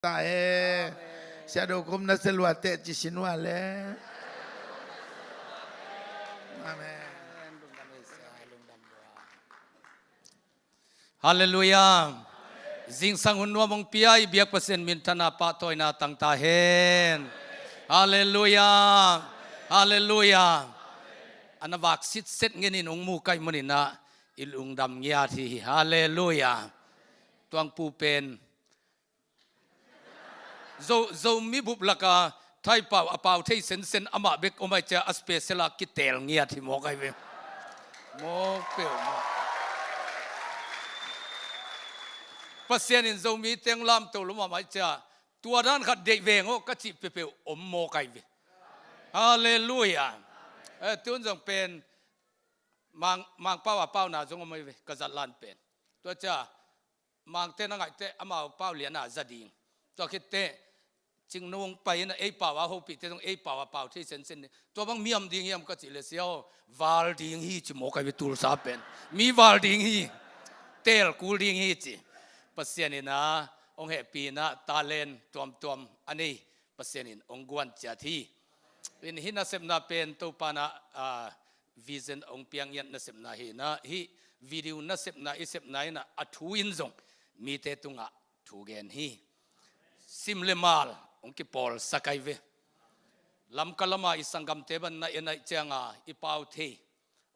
tae siado kum na seluate cisinwale amen Hallelujah. Zing sang hunwa mong piyay biyak pasen mintana pa toy na tang tahen. Hallelujah. Hallelujah. Anawak sit set ngenin ong mukay manina ilung dam ngiyati. Hallelujah. Tuang pupen. Zo mi bublaka thai pau apau thai sen sen ama bek omai cha aspesela kitel ngiyati mo kay be. Mo pe mo. Pasien in zo mi teng lam to luma mai cha tua dan khat de vengo ka chi pe om mo kai ve hallelujah tun jong pen mang pau na jong mai ve ka zat lan pen to cha mang te na ngai te amao pau lian na zading to khit te ching nong pai na ei pau a ho pi te jong ei pau a pau thi sen sen to bang miam ding yam ka chi le siao wal ding hi chi mo kai ve tul sa pen mi wal ding hi tel kul ding hi chi pasienin na ong happy na talent tuam ani pasienin ong guan jati in hina semna pen to pana vision ong piang yan na semna hi video na semna isepna na athuin zong mi te tunga thugen hi simlemal ong ki pol sakaive lam kalama isangam teban na enai changa ipau the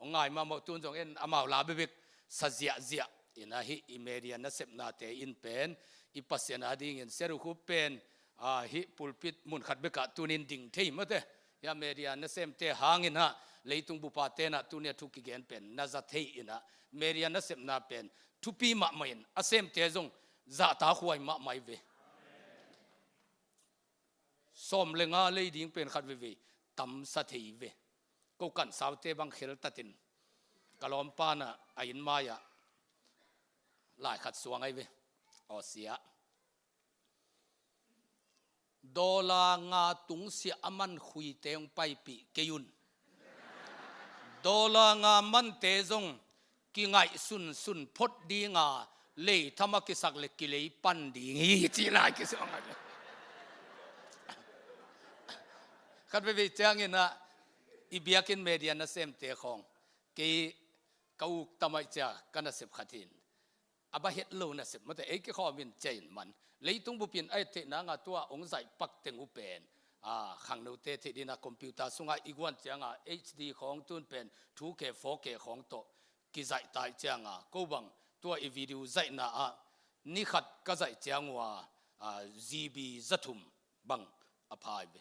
ong ngai ma mo tun jong en amau la bebek sajia zia ina hi imeria na sepna te in pen ipasena ding in seru khu pen hi pulpit mun khat beka tunin ding thei mate ya meria na sem te hangin ha leitung bupa te na tunia thuki gen pen na za thei ina meria na sepna pen thupi ma main asem te jong za ta khuai ma mai ve som lenga leiding pen khat ve tam sa thei ve ko kan saw te bang khel tatin kalom pa na ain maya lại khát xuống ấy về, ở xía, đô la nga tung xía aman khui teong pai pi keyun, đô la nga man te zong ki ngai sun phốt đi nga lei thama ki sak le ki lei pan đi ngi chi lại ki xuống ấy, khát về trang in na, ibiakin media na sem te khong, ki kau tamai cha kana sep khatin. Aba het lo na sep mate ei ke kho min chain man leitung bu pin ai te na nga tua ong zai pak teng u pen khang no te dina computer sunga igwan changa hd khong tun pen 2k 4k khong to ki zai tai changa ko bang tua i video zai na ni khat ka zai changwa gb zathum bang aphai be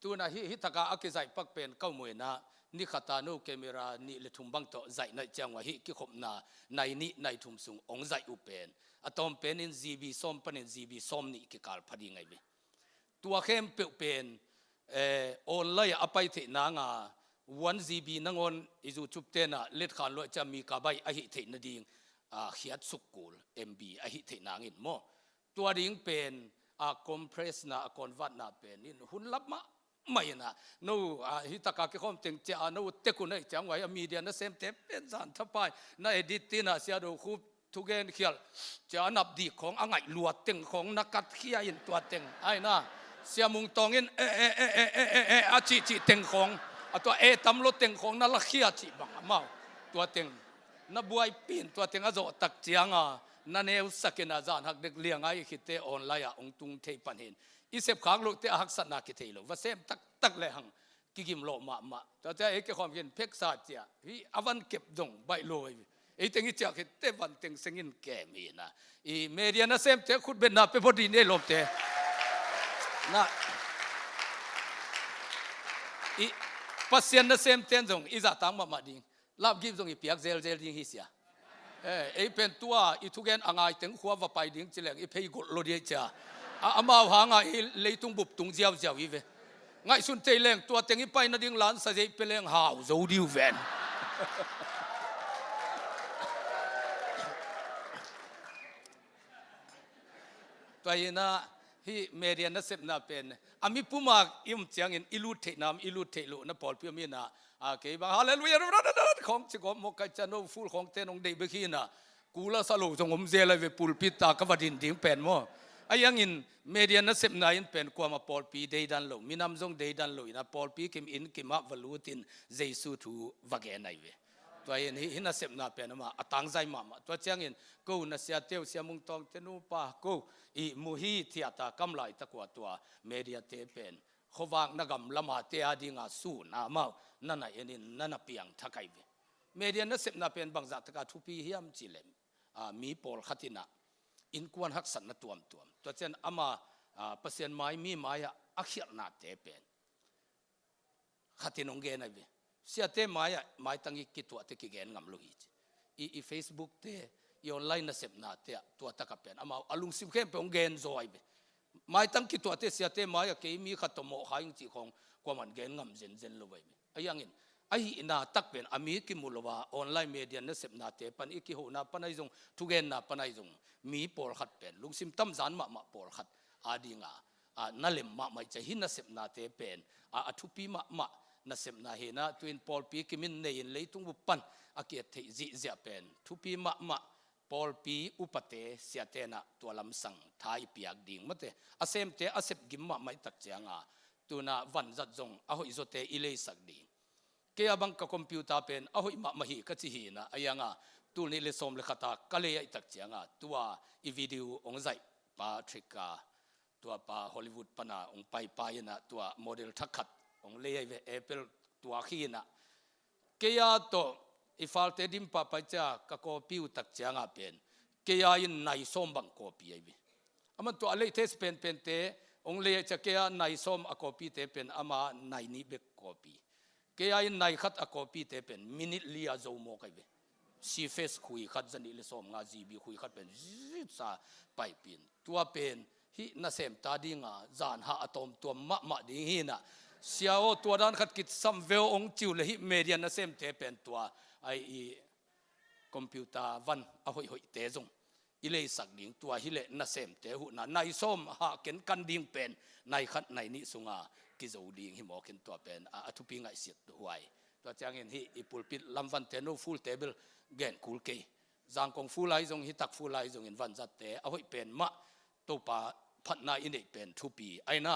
tu na hi taka akizai pak pen kau moi na ni khata no camera ni le thum bang to zai nai changwa hi ki khop na nai ni nai thum sung ong zai u pen atom pen in gb som panin gb som ni ki kal phadi ngai be tua khem pe pen online apai the na nga 1 gb nangon izu chup te na let khan lo cha mi ka bai a hi the na ding khiat sukul mb a hi the na ngin mo tua ding pen compress na convert na pen in hun lap ma mai na no hi taka ke khom teng cha no te ku nei chang wai media na sem te pen zan thapai na edit tina sia do khu thugen khial cha nap di khong angai luat teng khong nakat khia in tua teng ai na sia mung tong in a chi teng khong a to tam lo teng khong na la khia chi bang mau tua teng na buai pin tua teng a zo tak chianga na neu sakena zan hak dek liangai khite online ong tung thei pan hin isep khang lo te hak sat na ki thei lo va sem tak le hang ki gim lo ma ta cha e ke khom gen phek sa chia hi avan kep dong bai loi e tengi cha ke te van teng sengin ke mi na i media na sem te khut ben na pe body ne lom te na i pasien na sem ten dong i za tang ma ding lab gim dong i piak zel ding hi sia e pen tua i thugen angai teng khuwa va pai ding chileng i phei gol lo dia cha amao hanga i leitung bup tung jiao i ve ngai sun te leng tua teng i pai na ding lan sa jei peleng hau zo diu ven toina hi media na sep na pen ami puma im chiang in ilu the nam ilu the lo na pol pi mi na ke ba hallelujah khong chi go mo ka cha no full khong te nong dei be khi na kula sa lo jong om je la ve pulpit ta ka vadin ding pen mo ayang in media na sep na in pen kwa ma Paul P day dan lo minam zong day dan lo na Paul P kim in kim ma valutin Jesu thu vage nai ve to ayen hi na sep na pen ma atang zai ma to chang in ko na sia teu sia mung tong tenu pa ko i mu hi thiata kam lai ta kwa to media te pen khowang na gam lama te adinga su na ma nana enin nana piang thakai ve media na sep na pen bang za taka thupi hiam chilem mi Paul khatina in kwan hak san na tuam to chen ama pasien mai mi maya akhiat na te pen khatinong ge na ve sia te maya mai tangi ki to te ki gen ngam lo hi i Facebook te i online na sep na te to ta ka pen ama alung sim khem pe ong gen zo ai be mai tang ki to te sia te maya ke mi khatomo khaing chi khong kwa man gen ngam zen lo ve ayangin ai ina tak pen ami ki mulwa online media na sep na te pan iki ho na panai jong thugen na panai jong mi Paul khat pen lungsim tam zan ma Paul khat adinga nalem ma mai cha hin na sep na te pen thupi ma na sep na he na twin Paul P kimin nei in leitung bu pan akiat thei zi zia pen thupi ma Paul P upate siatena to lam sang thai piak ding mate asem te asep gimma mai tak changa tuna van zat jong ahoi zote ilei sak ding ke abang ka computer pen ahoi ma mahi ka chi hi na ayanga tu ni le som le khata kale ai tak chianga tua I video ong zai pa trika tua pa Hollywood pana ong pai na tua model thakhat ong le ai Apple tua khina ke ya to ifalte dim pa cha ka copy tak chianga pen ke ya in nai som bang copy ai aman to ale test pen te ong le cha ke ya nai som a copy te pen ama nai ni be copy ke ai nai khat a copy te pen minute lia zo mo kai be si face khui khat zani le som nga gb khui khat pen sa pai pin tua pen hi na sem ta dinga zan ha atom tuam ma ding hi na siao tua dan khat kit sam veo ong chiu le hi media na sem te pen tua ai I computer van a hoi te zong ile sak ding tua hi le na sem te hu na nai som ha ken kan ding pen nai khat nai ni sunga ki zo ding hi mo ken to pen a thu pi ngai siat huai to chang in hi pulpit lam van te no full table gen kul ke jang kong full ai jong hi tak full ai jong in van zat te a hoi pen ma to pa phat na in ei pen thu pi ai na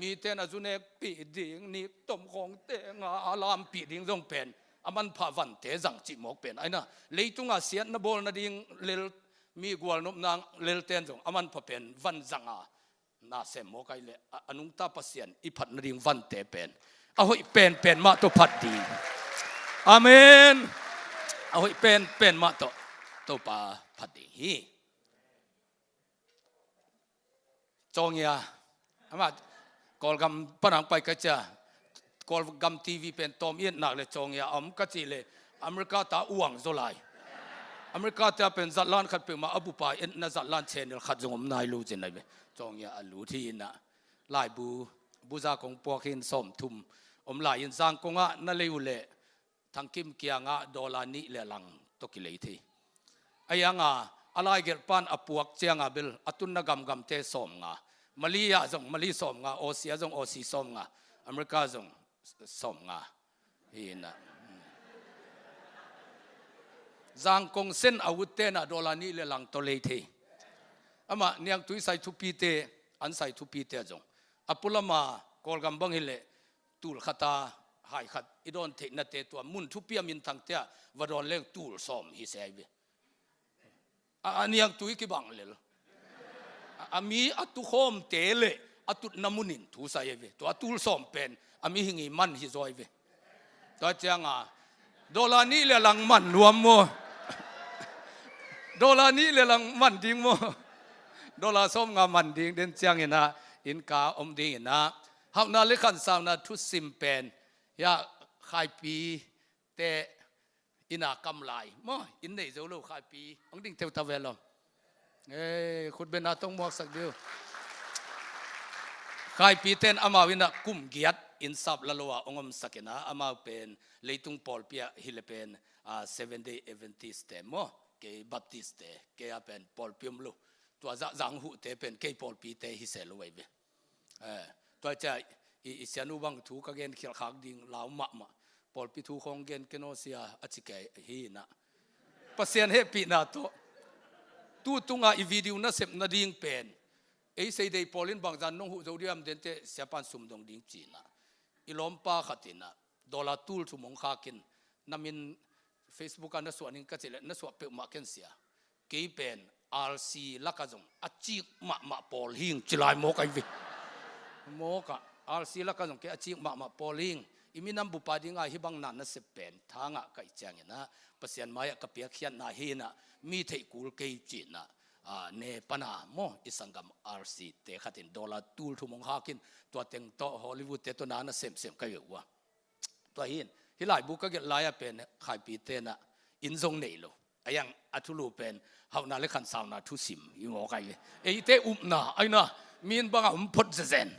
mi ten a june pi ding ni tom khong te nga alam pi ding jong pen aman pha van te jang chi mok pen ai na leitunga siat na bol na ding lel mi gwal nop nang lel ten jong aman pha pen van zanga na sem mo kai le anung ta pasien I phat na ding van te pen a hoi pen ma to phat di amen a hoi pen ma to pa phat di hi chong ya ama kol gam panang pai ka cha kol gam TV pen tom yen nak le chong ya am ka chi le America ta uang zolai America ta pen zatlan khat pe ma abu pa en na zatlan channel khat jong nai lu chen nai be chong ya alu thi na lai bu za kong pok hin som thum lai in sang konga na leu le thang kim kia nga dollar ni le lang to ki lei thi ayanga alai ger pan apuak chianga bil atun na gam te som nga malia jong mali som nga osia jong osi som nga America jong som nga hina zang kong sen awute na dollar ni le lang to lei thi ama niang tui sai thu pi te an sai thu pi te jong apulama kol gam bang hile tul khata hai khat idon the na te to mun thu pi min thang te vadon leng tul som hi se be aniang tui ki bang lel ami atu khom te le atut namunin thu sai be to atul som pen ami hingi man hi zoi be to changa dollar ni le lang man nuam mo dollar ni le lang man ding mo dollar som nga man ding den chiang ina in ka om ding ina hau na le khan sang na thu sim pen ya khai pi te ina kam lai mo in nei zo lo khai pi ong ding teu ta velom khut ben na tong mok sak diu khai pi ten ama wina kum giat in sap la lowa ongom sakena ama pen leitung Paul pia hilepen 7 day Adventist te mo ke Baptist te ke apen Paul pium lu to za jang hu te pen ke Paul pi te hi se lo wei be to cha I sianu bang thu ka gen khil khak ding law ma Paul pi thu khong gen keno sia achike hi na pasien he pi na to tu tunga I video na sep na ding pen ấy xây đây Pauline bằng rằng nông hộ dầu điềm đến thế sẽ pan sum đồng đình chỉ na ilom pa khatin na dollar tool thu mong khakin namin Facebook an na suanin ka chile na suap pe ma ken sia ke pen RC lakazong achik ma Paul hing chilai mo kai vi mo ka RC lakazong ke achik ma Paul hing iminam bupadi nga hibang nan na se pen thanga kai changena pasian maya ka pia khian na hi na mi thei kul ke chi na ne pana mo isangam RC te khatin dollar tool thu mong hakin to teng to Hollywood te to na sem kai wa to hin hilai bu ka get laya pen khai pi te na in zong nei lo ayang athulu pen hauna le khan sauna thu sim yungo kai e te na ai na min banga phot zen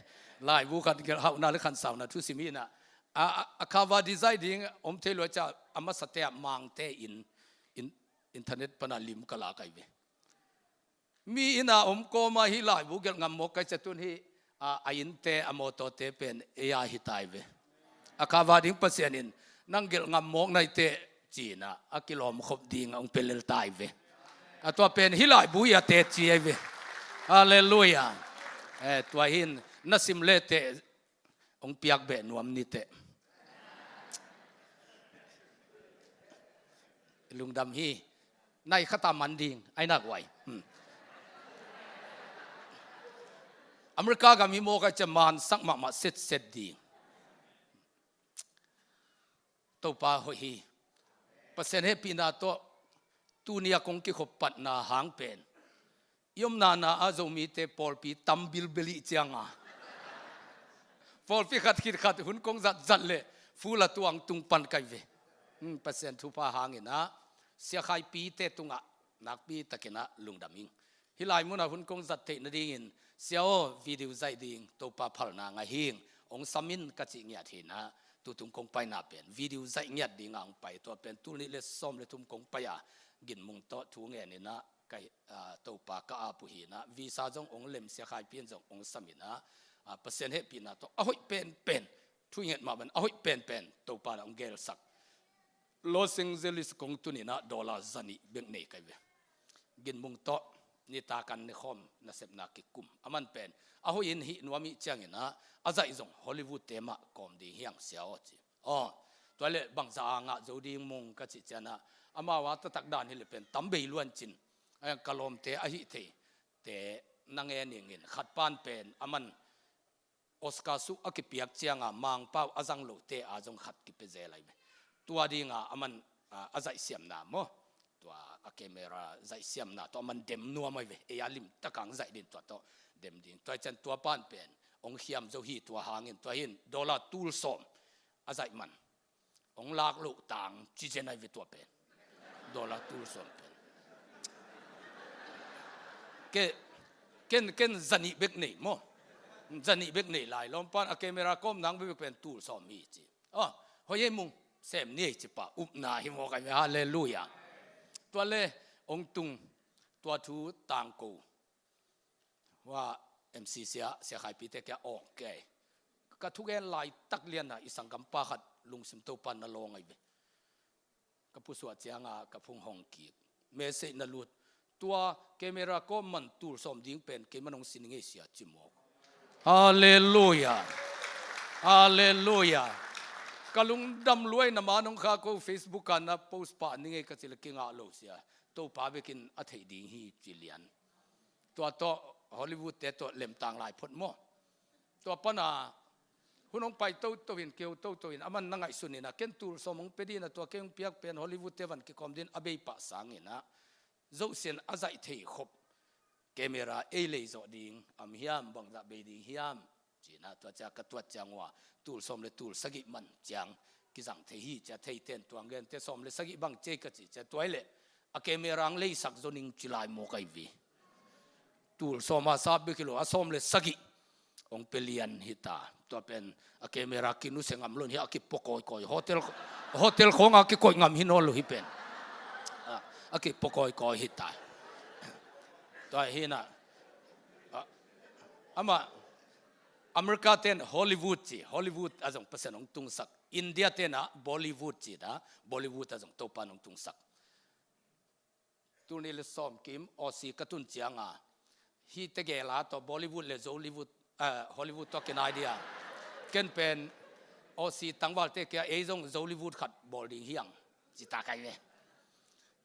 lai bu khan get hauna le khan sauna thu sim ina a cover designing te lo cha ama satya mang te in internet pana lim kala kai ve mi ina ko ma hi lai bu get ngam mo kai chatun hi ain te amoto te pen ai hi tai ve a cover ding pasianin nang gel ngam mo nai te china a kilom khop ding ong pelel tai ve a to pen hi lai bu ya te chi ai ve hallelujah to hin na sim le te ong piak be nuam ni te lungdam hi nai khata man ding ai nak wai Amerika ga mi mo ka chaman sak ma set ding to pa ho hi pasen he pina to tunia kong ki khop pat na hang pen yom na azomi te pol pi tambil beli changa pol pi khat hun kong zat le fula tuang tung pan kai ve pasen thu pa hangina sia khai pi te tunga nak pi takena lungdaming hilai muna hun kong zat te na dingin siao video zai ding to pa phal na nga hing ong samin ka chi nya thina tu tum kong pai na pen video zai nya ding ang pai to pen tu ni le som le tum kong pai ya gin mung to thu nge ni na kai to pa ka a pu hi na visa jong ong lem sia khai pin jong ong samina pasen he pin na to ahoi pen thu nget ma ban ahoi pen to pa ong gel sak Los Angeles kong tu ni na dollar zani beng nei kai ve gin mung to ni ta kan ni khom na sep na ki kum aman pen aho in hi nuami changina azai zong Hollywood tema kom di hiang siao chi toile bangza nga joding mung ka chi chana ama wa ta tak dan hi le pen tambei luan chin ay kalom te a hi te nange ningin khat pan pen aman Oscar su akipiak chianga mang pau azang lo te azong khat ki pe zelai tua dinga aman azai siam na mo tua a camera zai siam na to man dem nuwa mai ve e alim takang zai din to dem ding to chan tua pan pen ong hiam zo hi tua hangin to hin dollar tool som azai man ong lak lu tang chi chenai ve tua pen dollar tool som pen ken zani bek nei mo zani bek nei lai lom pan a camera kom nang be pen tool som mi chi hoye mung sem ni chi pa up na hi mo ka hallelujahตัวเล่องตุงตัวทูต่างกูว่า MC เสียหายปีเตแกออกแกก็ทุกแก่ลายตักเลียนนะอีสังกัมปาขัดลุงสิมโตปันนลงไงเบก็ผู้สวดเสียงกับพงหงกีเมสเซนลุดตัวเกเมราก็มันตูสมดิ้งเป็นเกมันองสินเงเสียจิมอกฮาเลลูยาฮาเลลูยากลุงดำรวยนะมาน้องข้าก็เฟซบุ๊กกันนะโพสต์ป่านนี่ไงก็จะเล็กงาโลเสียตัวป้าไปกินอัฐิดิ่งฮีจิเลียนตัวฮอลลีวูดแต่ตัวเล่มต่างหลายพดมั่วตัวปนาคุณน้องไปตัววินเกี่ยวตัววินอามันนั่งไอสุนีนะเก่งตูสมองไปดีนะตัวเก่งเปียกเป็นฮอลลีวูดเทวันกิคอมดินอเบย์ปัสสังเงินะเจ้าเสียนอาศัยเทขบแกเมราเอเลยจอดิ่งอัมฮิามบังจะเบดิ่งฮิามจีน่าตัวจากตัวจังว่าตูสมเลตูสกิมันจังกิจังเทฮีจะเทเต็นตัวเงินเทสมเลสกิบังเจกจิจะตัวเละอเกเมรังเลยสักจนิงจิลายโมกายวีตูสมมาซาบิกิโลอสมเลสกิองเปลียนฮิตาตัวเป็นอเกเมรักินุเซงามลุนฮิอากิปโกยโกยโฮเทลของอากิโกยงามฮิโนลุฮิเป็นอากิปโกยโกยฮิตาตัวฮินะอามาอเมริกาเต็นฮอลลีวูดจีฮอลลีวูดอาจงเปอร์เซ็นต์ของตุงสักอินเดียเต็นนะบอลลีวูดจีนะบอลลีวูดอาจงโตปานของตุงสักตุนิลสอมกิมออซีกตุนเจียง ฮีเตเกลาตัวบอลิวูดเลโจลิวูดฮอลลีวูดตัวกินไอเดียเกินเป็นโอซีตั้งว่าเตเกเอจงโจลิวูดขัดบอลดิ้งเฮียงจิตาไกเลย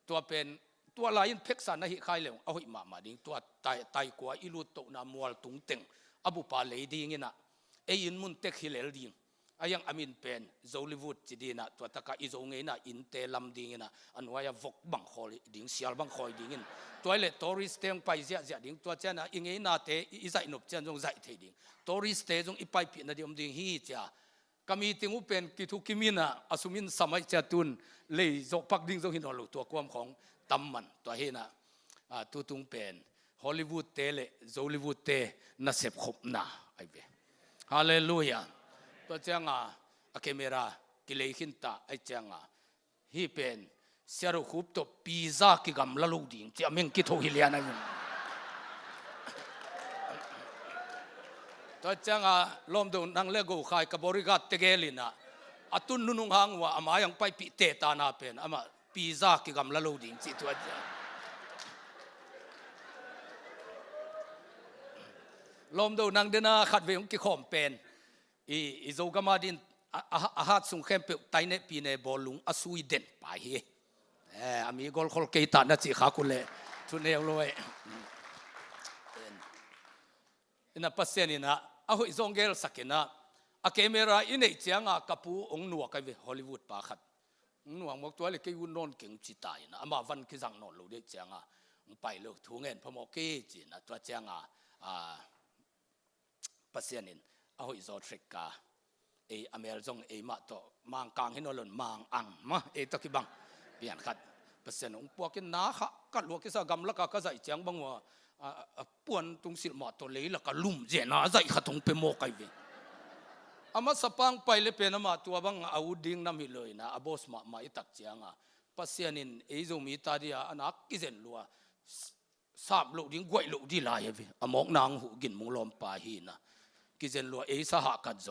ตัวเป็นตัวลายน์เพ็กซันนะฮิใครเลยเอาหิมาดิ้งตัวไตกว่าอิลุตโตนามัวตุงเต็งอบุปาเลยดิ้งนะเอยินมุนเตกฮิเลลดิ้งอายังอามินเป็นโจลิวูดจีดีนะตัวตะกาอิโจเงินะอินเตลัมดิ้งนะอันว่ายาวกบังคอยดิ้งเสียลบังคอยดิ้งตัวเล็กทอริสเตงไปเสียดิ้งตัวเจ้านะอิงเงินาเตอิใจนบเจ้าจงใจเทดิ้งทอริสเตจงอิไปผิดนะเดียมดิ้งฮีจ้าก็มีติงอุเป็นกิทุกิมินะอสุมินสมัยเจตุนเลยจกปักดิ้งจงหินหลุตัวความของตัมมันตัวเฮนะตัวตุงเป็นฮอลลีวูดเตเลโจลิวูดเตน่าเสพขบนาไอเวฮาเลลูยาตัวเจ้าอะเคเมรากิเลหินตาไอเจ้าฮีเป็นเสียรุขุบตัวพิซซ่ากิกำละลูดิ้งจะมิงกิทุฮิเลียนะยังตัวเจ้าลมดูนังเลกูขายกับบริการเตเกลินะอัตุนนุงหางว่าอามายังไปปิเตตานาเป็นอามาพิซซ่ากิกำละลูดิ้งจิตตัวเจ้าลมดูนังเดน่าขัดเวงกิขอมเป็นอีโจกามาดินอาหารสุงเข้มเปไตเนปีเนบอลลุงอสุยเด่นไปอามีกอลคอลเกตานะจิขาคุเล่ทุนเอวลอยอินาปัสเซนินะอาหุยซงเกลสักนะอาเคเมราอินเอเจียงกับปูองนัวกับฮอลลีวูดปาขัดนัวบอกตัวเล็กกิวนนเก่งจิตายนะอามาวันกิจังนนลูเดเจียงไปเลยทุ่งเงินพมอเกจินะตัวเจียงปัสเซนินอาหุยซอทริกาอเมริกามาโตมังกังให้นอลนมังอังมาตะกี้บังเปลี่ยนขัดเปอร์เซ็นต์องพวกกินนาขะกัดลวกกิสกรรมแล้วก็ใส่เจียงบังว่าป่วนตรงสิลมาตัวเลยแล้วก็ลุ่มเจน่าใส่ขัดตรงไปโมกไอเวอามาสปังไปเลยเป็นมาตัวบังอาวุธดิ้งน้ำมิเลยนะอบอสมาอิตักเจียงเปอร์เซ็นต์จงมีตาดีอันนักกิเซนลัวสามลูกดิ้งกวยลูกดีลายเวอมอกนางหูกินมุงลมปาฮีนะกิเซนลัวสหกัดโจ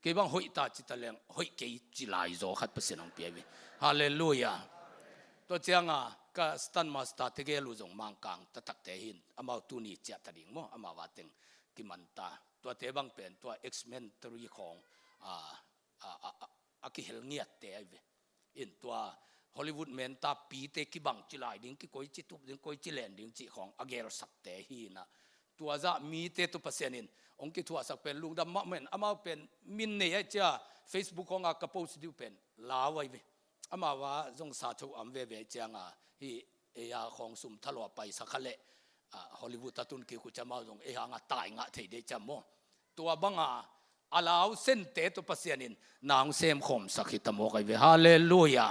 เก็บบังหอยตาจิตเลงหอยเกยจิลายโจขัดเปอร์เซ็นต์ของเปียวิฮาเลลูยาตัวเจ้าก็สตันมาสตาร์ทเกลูจงมังกังตะตักเตหินอามาตุนีเจ้าตะดิ่งมั้งอามาวัดเต็งกิมันตาตัวเตบังเป็นตัวเอ็กซ์เมนตรีของกิเฮลเงียเตไอเวอินตัวฮอลลีวูดแมนตาปีเตกิบังจิลายดิ่งกิโกยจิตุบดิ่งโกยจิเลนดิ่งจิของอเกลสักเตหินะตัวจะมีเตตุเปอร์เซ็นต์องค์กิทัวสักเป็นลุงดำมะเมนอามาเป็นมินเนียจ้าเฟซบุ๊กของกระโปรงสิวเป็นลาวไว้เวอามาว่าจงสาธุอัมเวเวจ้างฮียาของสุมทะลวไปสักเละฮอลลีวูดตัตุนกิคุจามาจงงาตายงาเทเดจามโมตัวบังอาลาวเส้นเตตุปัสยานินนางเซมขมสักหิตโมกันเวฮาเลลูยา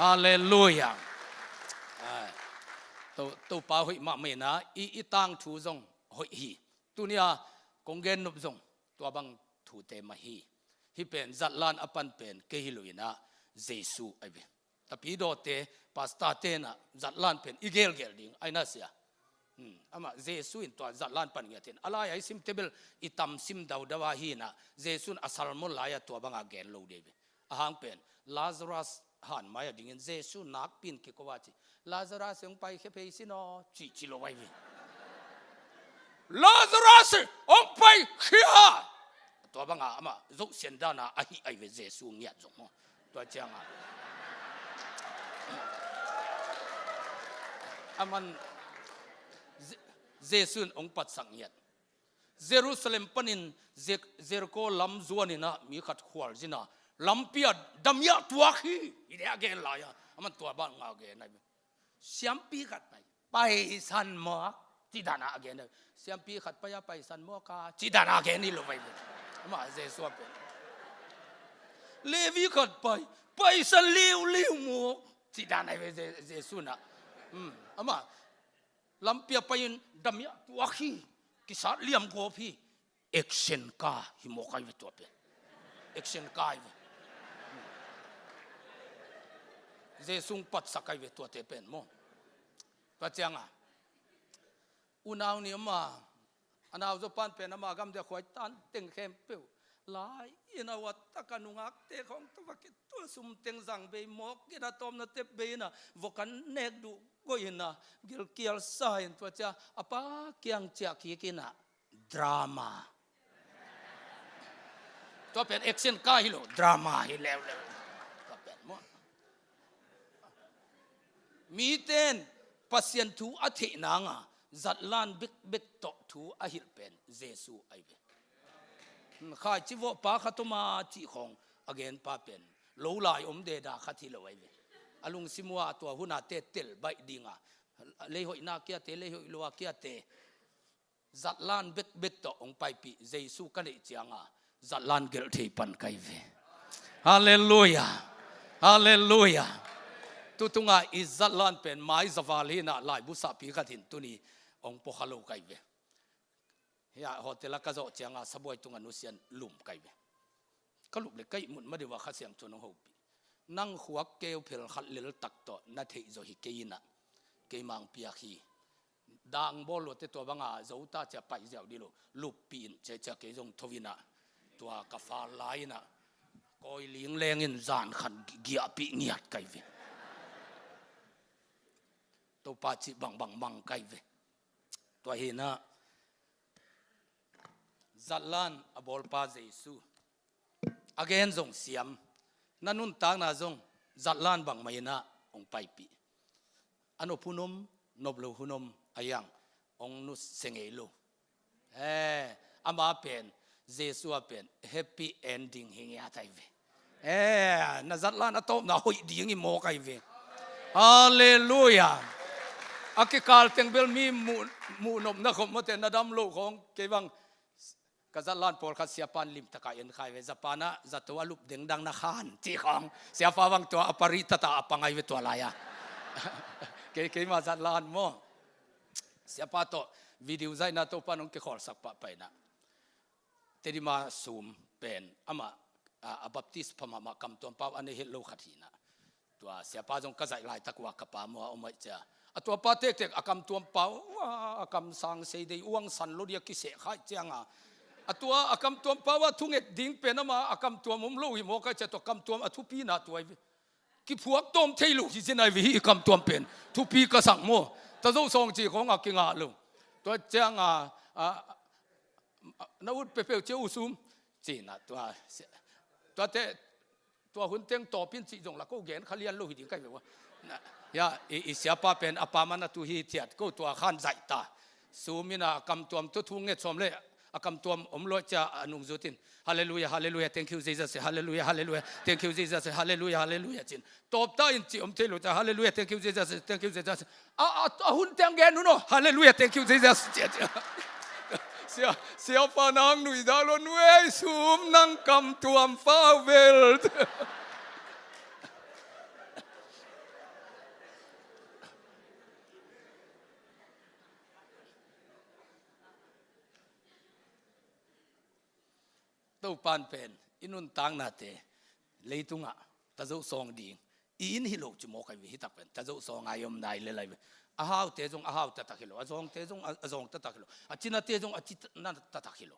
ฮาเลลูยาตัวป้าหอยมาเมนะอีตังทูจงหอยฮีตัวเนี้ยกงเกนนุบจงตัวบังทูเตมาฮีฮีเป็นจัดลานอปันเป็นเกฮิลุยนะเยซูไอเวแต่พี่โดเตปาสตาเตนะจัดลานเป็นอีเกลดิ่งไอน่าเสียอามาเยซูอินตัวจัดลานปันเงียเทนอะไรไอซิมเทเบิลอิตามซิมดาวดาวฮีนะเยซูอัสลมุลลายตัวบังอาเกลโลเดเวอาหังเป็นลาซารัสหันมาอย่างดิ่งเยซูนักปินกิโกวาจิลาซารัสยังไปแค่เพซิโนจิโลไวเวลาซารัสองไปเขียตัวบังอามาจุกเสียนดานาอหิไอเวเยซูเงียจงตัวเจ้าอามันเยซูองค์ปัดสังเงียเยรูซาเล็มปนินเจริโกลำจวนินะมีขัดขวาจินะลำเปียดำยาตัวขี้อีเดียเกลลายอามันตัวบ้านงาเกนไอเสียมปีขัดไปสันมอกจิดานาเกนเสียมปีขัดไปสันมอกาจิดานาเกนี่ลงไปมาเยซูเป็นเลวีขัดไปสันเลี้ยวหมกจิดานาเยซูนะอามาลำเปียไปยินดำยาตัวขี้กิสาเลี้ยมโกพี่เอ็กเซนกาหิมกายตัวเป็นเอ็กเซนกายเจสุงปัดสักายตัวเตเป็นโมปัจจังอุณาวนี่มาอนาวจะปันเป็นมากำเดียขวายตันเต็งเข้มเปียวหลายอินาวัตตะกันุงักเตของตัวกิตัวสุมเต็งสังเบยมกกินาตอมนาเตเบนะวกันเนกดู ก็อินนะเกี่ยวเกี่ยวสายตัวจ้าอปาเกี่ยงเจ้าขี้กินอะดราม่าตัวเป็นเอ็กเซนก้าฮิโลดราม่าฮิแล้วตัวเป็นมั้งมีเต้นปัสยันทูอาทินางะจัดลานบิกบิกโตทูอาฮิลเป็นเยซูไอเวข้าจิวป้าขัตมาจีของอเกนป้าเป็นโลลายเดดาขัดที่เราไอเวอลุงซิมัวตัวหุนาเตเตลใบดิงะเลยหอยนาเกียเตเลยหอยลัวเกียเตจัดลานบิกบิกโตองไปปีเยซูกันเลยจียงะจัดลานเกลเทปันไกเวฮาเลลูยาฮาเลลูยาตุตุงาอิจัดลานเป็นไม้สวาลีน่ะลายบุษปีขัดหินตุนีองปขลุไกเวเฮียโฮเทลก็จะเจียงอาสบวยตุงานุเซียนลุ่มไกเวก็ลุกเลยไกมุนไม่ได้ว่าข้าเสียงชนของปีนั่งหัวเกลเพลขัดเลลตักโตนาเทโจฮิเกยินะเกมังพิยาคีดังบอลตัวบังอาเจ้าตาจะไปเจ้าดิโลลุปปีนจะเกยงทวินะตัวกาฟาไลนะคอยเลี้ยงแรงอินจานขันเกียปีเงียดไกเวตัวปาจิบังไกเวตัวเห็นนะจัดลานอบอลปาเยซูอเกนจงเสียมนั่นนุ่นตางนาจงจัดลานบังไม่นะองไปปีอันอพุนมนบลูหุนมอายังองนุสเสงเอลูอามาเป็นเยซูเป็นแฮปปี้เอนดิ้งเฮียไทยเวน่าจัดลานอโตน่าหอยดิ้งอีโมไกเวฮาเลลูยาอากิกาลเต็งเบลมีมูนมนักขมเตนดำโลของเกวังกัจลานปอลคัสเสียปันลิมตะกายันไขเวจัปานะจัตัวลุบเด้งดังนักขันจีของเสียฟ้าวังตัวอปริตตาอปังไอเวตัวลายะเกมาจัลานโมเสียป้าโตวิดีโอใจน่าโตปานองเกขอสักปะไปนะเตดิมาซูมเป็นอามาบัพติสพมามาคำตัวป้าอันนี้เฮลโลขัดหินะตัวเสียป้าจงกระจายลายตะกวากระป๋ามัวอมเจ้าตัวป้าเต็กอากำตัวเปล่าอากำสังเสดีอ้วงสันโลเดียกิเสขายเจียงตัวอากำตัวเปล่าว่าทุ่งเอ็ดดิ้งเป็นนะมาอากำตัวมุมโลหิมก็จะตัวกำตัวอทุปีนาตัวกิพวกต้มเทลูที่เจนไอวิกำตัวเป็นทุปีกระสังโมแต่เราส่งจีของอากิงาลูตัวเจียงนาวุธเปเปเจ้าซุมจีน่ะตัวเตตัวหุ่นเต็งต่อพินจีจงละก็เกณฑ์ขลียนโลหิตใกล้แบบว่ายาอิเสียป้าเป็นอปามันตุฮีเทียดก็ตัวขันใจตาสูมินะกำตัวตัวทุ่งเงชมเลยกำตัวอมโลจะอนุจุตินฮาเลลูยาฮาเลลูยา thank you Jesus ฮาเลลูยาฮาเลลูยา thank you Jesus ฮาเลลูยาฮาเลลูยาจินตบตาอินจิอมเทลุจะฮาเลลูยา thank you Jesus thank you Jesus หุ่นเต็งแกนุโนฮาเลลูยา thank you Jesus เสียฟ้านางหนุ่ยดาลนเวสูมนั่งกำตัวฟ้าเวลตัวปานเป็นอินุนตังนาเตเลยตุงะตาเจ้าซองดีอินฮิโลจุโมกไอวิฮิตักเป็นตาเจ้าซองอายมนายเลยอาหาวเตจงอาหาวตะตักฮิโลอาซองเตจงอาซองตะตักฮิโลอาจินาเตจงอาจินันตะตักฮิโล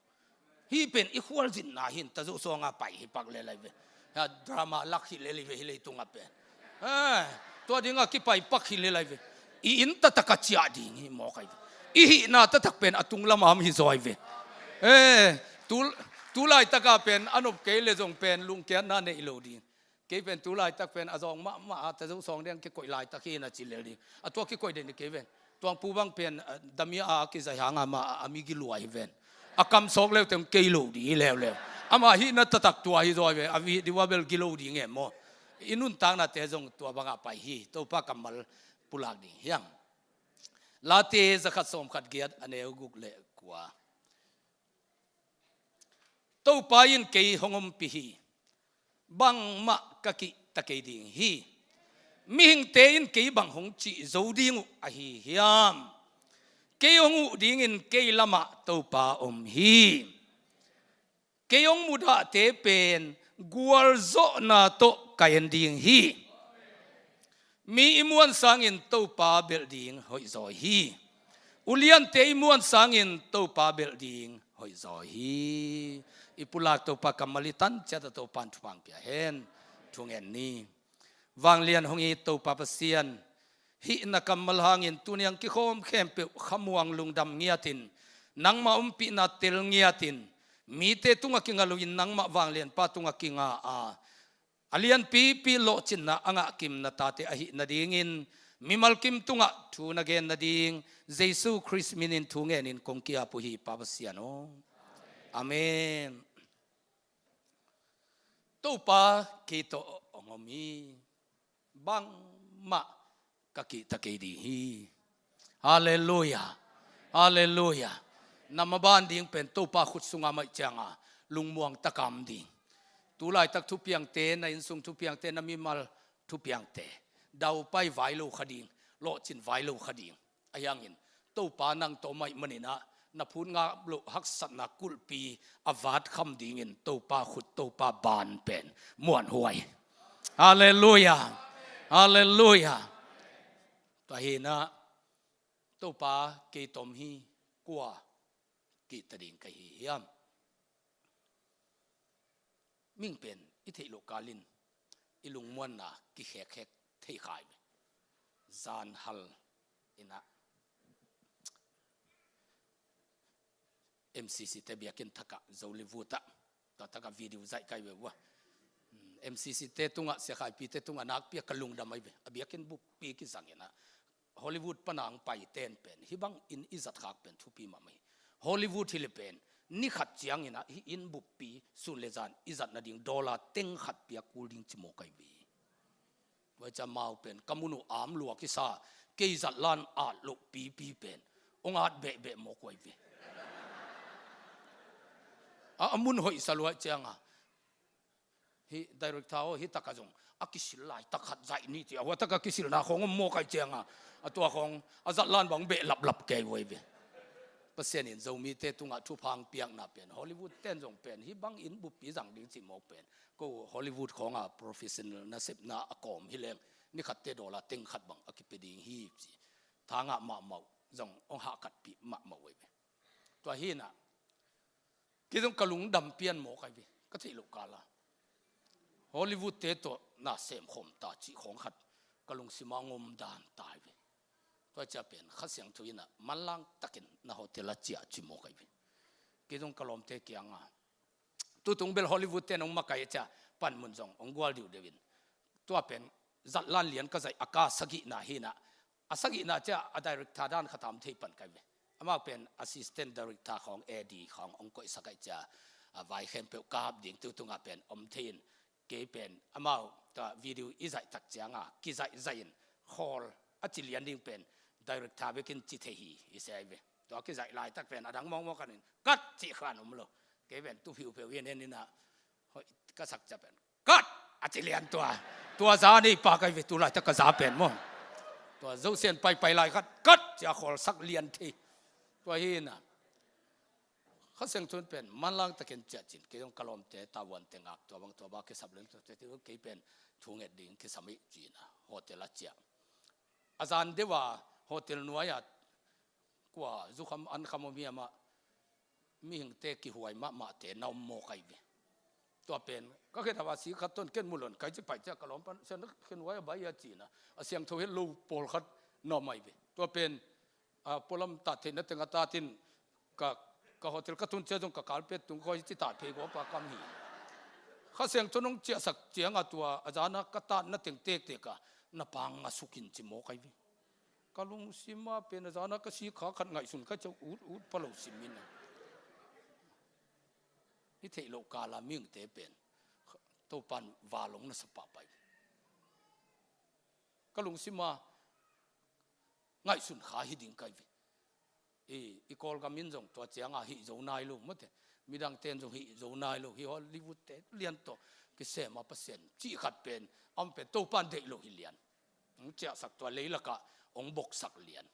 ฮีเป็นอีควอลจินนาหินตาเจ้าซองอาไปฮิปักเลยดราม่าลักฮิเลยฮิเลยตุงะเป็นตัวดิ้งอาคิไปปักฮิเลยอินตะตักจิอาดิ้งฮิโมกไอวิอีฮินาตะตักเป็นอตุงละมามฮิซอยเวตุลายตะกาเป็นอนุเกลจงเป็นลุงเกียนนั่นในอิโลดีเกเป็นตุลายตะเป็นอจงมาแต่จงสองเดียงเกก่อยลายตะกี้น่ะจิเลดีตัวเกก่อยเดนเกเป็นตัวปูบังเป็นดามีอากิจะหางมาอามิกิลวยเวนอากำสองแล้วเต็มเกโลดีแล้วอามาฮินัตตักตัวฮิจอยเวอาวิดิว่าเบลกิโลดีเงี้ยโมอินุนตังน่ะเตจงตัวบังอาไปฮิตัวปากำมัลปุลากดียังลาเตจะขัดสมขัดเกียรอันเอกุกเล่กว่าตัวปายินเกยหงมปีฮีบังมะกะกิตะเกยดิ่งฮีมิหิงเตยินเกยบังหงจีโจดิ่งอะฮีฮิยามเกยหงดิ่งอินเกยละมะตัวปาฮีเกยหงมุดะเตเป็นกัวลโซนาโตกายันดิ่งฮีมีอิมวนสังอินตัวปาเบลดิ่งหอยโซฮีอุเลียนเตอิมวนสังอินตัวปาเบลดิ่งหอยโซฮีipulak to pa kamalitan cha to pan thwang pia hen thungen ni wang lian hongi to pa pasian hi na kamal hangin tuniang ki khom khem pe khamuang lungdam ngiatin nang ma umpi na tel ngiatin mi te tunga kinga luin nang ma wang lian pa tunga kinga a alian pi lo chin na anga kim na tate ahi na dingin mimal kim tunga thu na gen na ding jesu christ minin thungen in kongkia pu hi pabasiano amen to pa ki to ongomi bang ma kaki takedi hi hallelujah hallelujah namaban ding pen to pa khut sunga mai changa lungmuang takam ding tulai tak thu piang te na in sung thu piang te na mi mal thu piang te dau pai vai lo khading lo chin vai lo khading ayangin to pa nang to mai manina na phun nga lo hak sat na kulpi avat kham ding in to pa khut to pa ban pen muan huai hallelujah hallelujah to hi na to pa ke tom hi kwa ki tading kai hiam ming pen i thei lo kalin ilung muan na ki khek thei khai zan hal ina MCC te biakin thaka zolivuta ta taka video zai kai we wa MCC te tunga se khai pi te tunga nak pi kalung damai be abiakin bu pi ki zangena Hollywood panang pai ten pen hibang in izat khak pen thupi ma mai Hollywood hilipen ni khat chiang ina hi in bu pi su lezan izat na ding dollar teng khat pia kuling chimo kai bi wa cha mau pen kamunu am lu ki sa ke izat lan a lu pi pen ongat be mo koi bi amun hoi salwa chianga hi director hi takajong akisil lai takhat zai ni ti awa taka kisil na khong mo kai chianga atwa khong azat lan bang be lap ke woi be pasien in zomi te tunga thu phang piang na pen Hollywood ten jong pen hi bang in bu pi jang ding chi mo pen ko Hollywood khonga professional na sep na akom hi leng ni khat te dola teng khat bang akipeding hi chi thanga ma mau jong ong ha kat pi ma mau we to hi na ki jong kalung dam pian mo kai bi ka thei lo kala Hollywood te to na sem khom ta chi khong khat kalung sima ngom dan tai bi to cha pen khasiang thuina malang takin na hotel a chia chi mo kai bi ki jong kalom te kyanga tu tung bel Hollywood te nong makai cha pan mun jong ong gwal diu devin to pen zat lan lian ka zai aka sagi na hina asagi na cha a director dan khatam thei pan kai bi ama pen assistant director khong AD khong ong koi sakai cha vai khem pe kap ding tu tunga pen om thein ke pen amao ta video izai tak changa ki zai zain hall achilian ding pen director bekin chi thehi isai be to ki zai lai tak pen adang mong kanin kat chi khan umlo ke pen tu phiu phiu yen ni na hoi ka sak cha pen kat achilian tua za ni pa kai ve tu lai tak ka za pen mo to zo sen pai lai kat cha hall sak lian thi to hi na khaseng thun pen manlang takin chachin ke yong kalom te tawan tengak to bang to ba ke sableng to te ke pen thunge ding ke sami china hotel a chia azan dewa hotel nuaya kwa zukham an khamomi ama ming te ki huai ma te naw mo kai be to pen ka ke thawa si khaton ken mulon kai chi pai cha kalom pan sen ken waya ba ya china asyang tho he lo pol khat no mai be to pen polam ta the na tenga ta tin ka hotel ka tun che jong ka carpet tung khoi chi ta phe go pa kam hi kha seng chunong che sak chiang atwa ajana ka ta na teng tek te ka na pang a sukin chi mo kai bi kalung sima pen ajana ka si kha khat ngai sun ka chau ut palo simin ni thei lo ka la ming te pen to pan walong na sapa pai kalung sima ngai sun kha hi ding kai bi i kol ka min jong to chianga hi zo nai lu mate midang ten jong hi zo nai lu hi Hollywood te lian to ki se ma pasen chi khat pen am pe to pan de lo hi lian chia sak to leila ka ong bok sak lian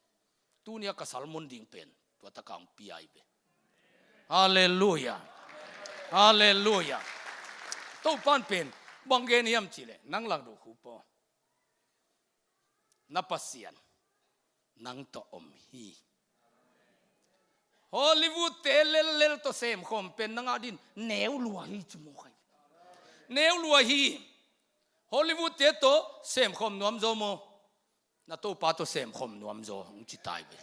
tu nia ka salmon ding pen to ta kang pi ai be hallelujah hallelujah to pan pen bangen hiam chile nang lang do khu po na pasian nang to om hi Hollywood te lel to sem khom pen nanga din neu lua hi chumo khai neu lua hi Hollywood te to sem khom nom zo mo na to pa to sem khom nuam zo ung chi tai be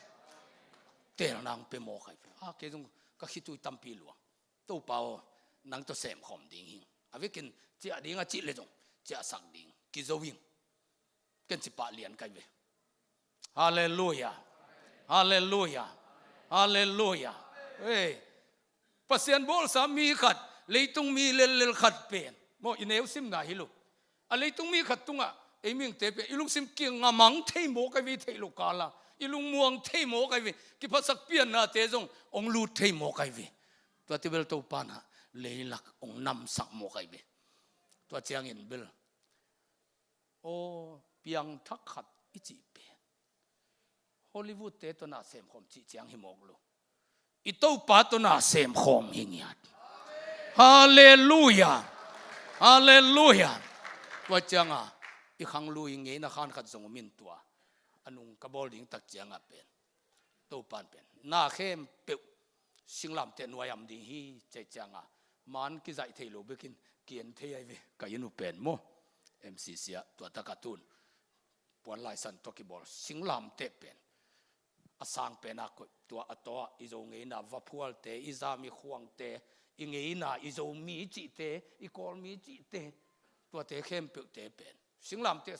tel nang pe mo khai ke jong ka khitu tampi luang to pa o nang to sem khom ding hing avekin chia ding a chi le jong chia sak ding ki zo wing ken chi pa lian kai be hallelujah hallelujah hallelujah hey pasien bol sa mi khat leitung mi lel khat pen mo ineu sim na hilu a leitung mi khat tunga eming te pe ilung sim king ngamang thei mo kai vi thei lo kala ilung muang thei mo kai vi ki phasak pian na te jong ong lu thei mo kai vi to ti bel to pa na leilak ong nam sak mo kai vi to chiang in bel o piang thak khat ichi pe Hollywood te to na sem khom chi chiang hi mok lo i to pa to na sem khom hingiat hallelujah hallelujah to changa i khang lu nge na khan khat zong min tua anung ka bol ding tak chianga pen to pan pen na khem pe singlam te nuayam ding hi che changa man ki zai thei lo bekin kien thei ai ve ka inu pen mo mcc a to ta ka tun pon lai san to ki bol singlam te pen asang pena ko tua atoa izo ngei na vapual te izami khuang te ingei na izo mi chi te I kol mi chi te tua te khem pe te pen singlam te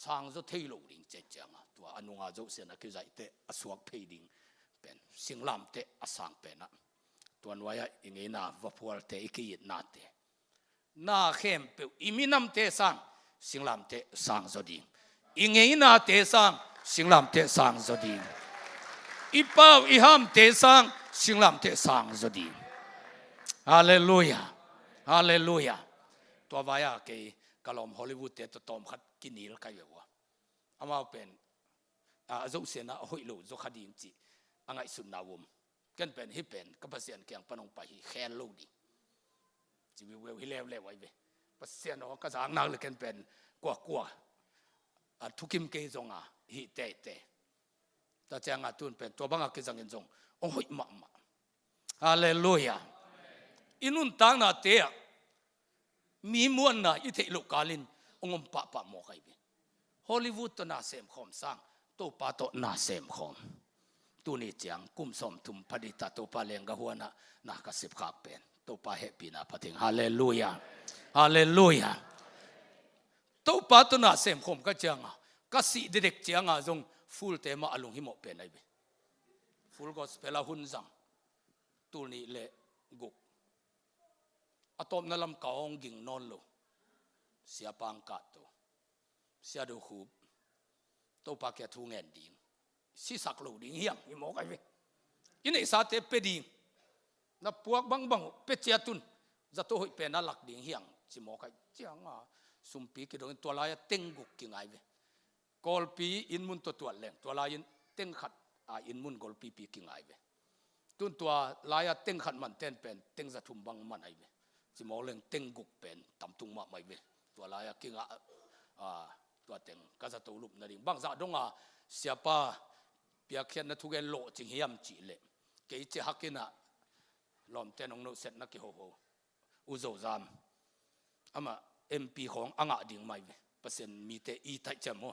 sang zo thei lo ring che changa tua anunga zo se na ki zai te asuak phei ding pen singlam te asang pena tua noya ingei na vapual te ki na te na khem pe iminam te singlam te sang zo ding ingei na te singlam te sang zo ding ipau iham te singlam te sang zo di hallelujah hallelujah to vaya ke kalom Hollywood te to tom khat kinil kai wa ama pen a zo sena hoi lo zo khadim chi angai sun nawum ken pen hi pen ka pasien kyang panong pa hi khen lo di chi we hi le wai be pasien no ka jang nak le ken pen kwa a thukim ke zonga hi te ta chang atun pen to banga ke jangin jong ong hoi ma hallelujah inun tang na te mi muan na I thei lo kalin ongom pa mo kai be Hollywood to na sem khom sang to pa to na sem khom tu ni chang kum som thum phadita to pa leng ga huana na ka sip khak pen to pa happy na pathing hallelujah hallelujah to pa to na sem khom ka changa ka si direct changa jong full tema alung himo pen ai be full gospel a hun zang tu ni le guk atom na lam kaong ging non lo sia pang ka to sia do khu to pa ke thu ngen ding si sak lo ding hiam himo kai be ine sa te pe ding na puak bang pe chia tun za to hoi pe na lak ding hiang chi mo kai chianga sumpi ki dong to la ya teng guk ki ngai be golpi in mun to tual leng to la in teng khat a in mun golpi pi ki ngai be tun tua la ya teng khat man ten pen teng za thum bang man ai be chi mo leng teng guk pen tam tung ma mai be to la ya ki nga to teng ka za to lup na ding bang za donga siapa pia khian na thu gen lo ching hiam chi le ke che hakina lom ten ong no set na ki ho u zo zam ama mp khong anga ding mai be pasen mi te I thai chamo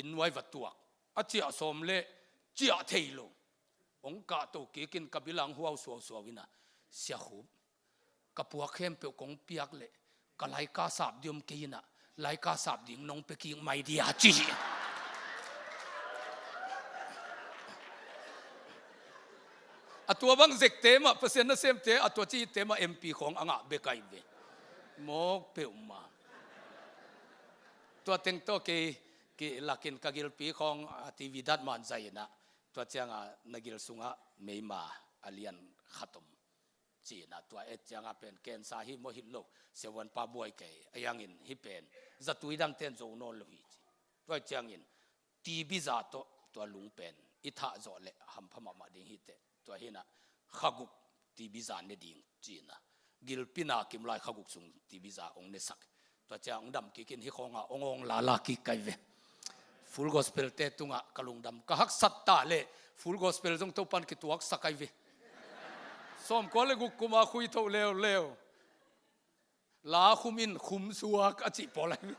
in wai va tuak a chia som le chia thei lo ong ka to ke kin kabilang huaw so wina sia khu ka puak khem pe kong piak le ka lai ka sap diom ke ina lai ka sap ding nong pe king mai dia chi atua bang zek tema pasen na sem te atua chi tema mp khong anga be kai be mok pe ma to teng to ke lakin kagil pi khong tv dat man zaina to changa nagil sunga meima alian khatom chi na to et changa pen ken sa hi mo hit lo sewan pa boy ke ayangin hi pen zatui dang ten zo no lo hi to changin tv za to lung pen I tha zo le ham phama ma ding hi te to hina khaguk tv za ne ding chi na gil pina kim lai khaguk sung tv za ong ne sak to chang dam ki kin hi khonga ongong la ki kai ve full gospel te tunga kalung dam ka hak sat ta le full gospel jong to pan ki tuak sakai ve som ko le guk kuma khui tho leo la khumin khum suak a chi polai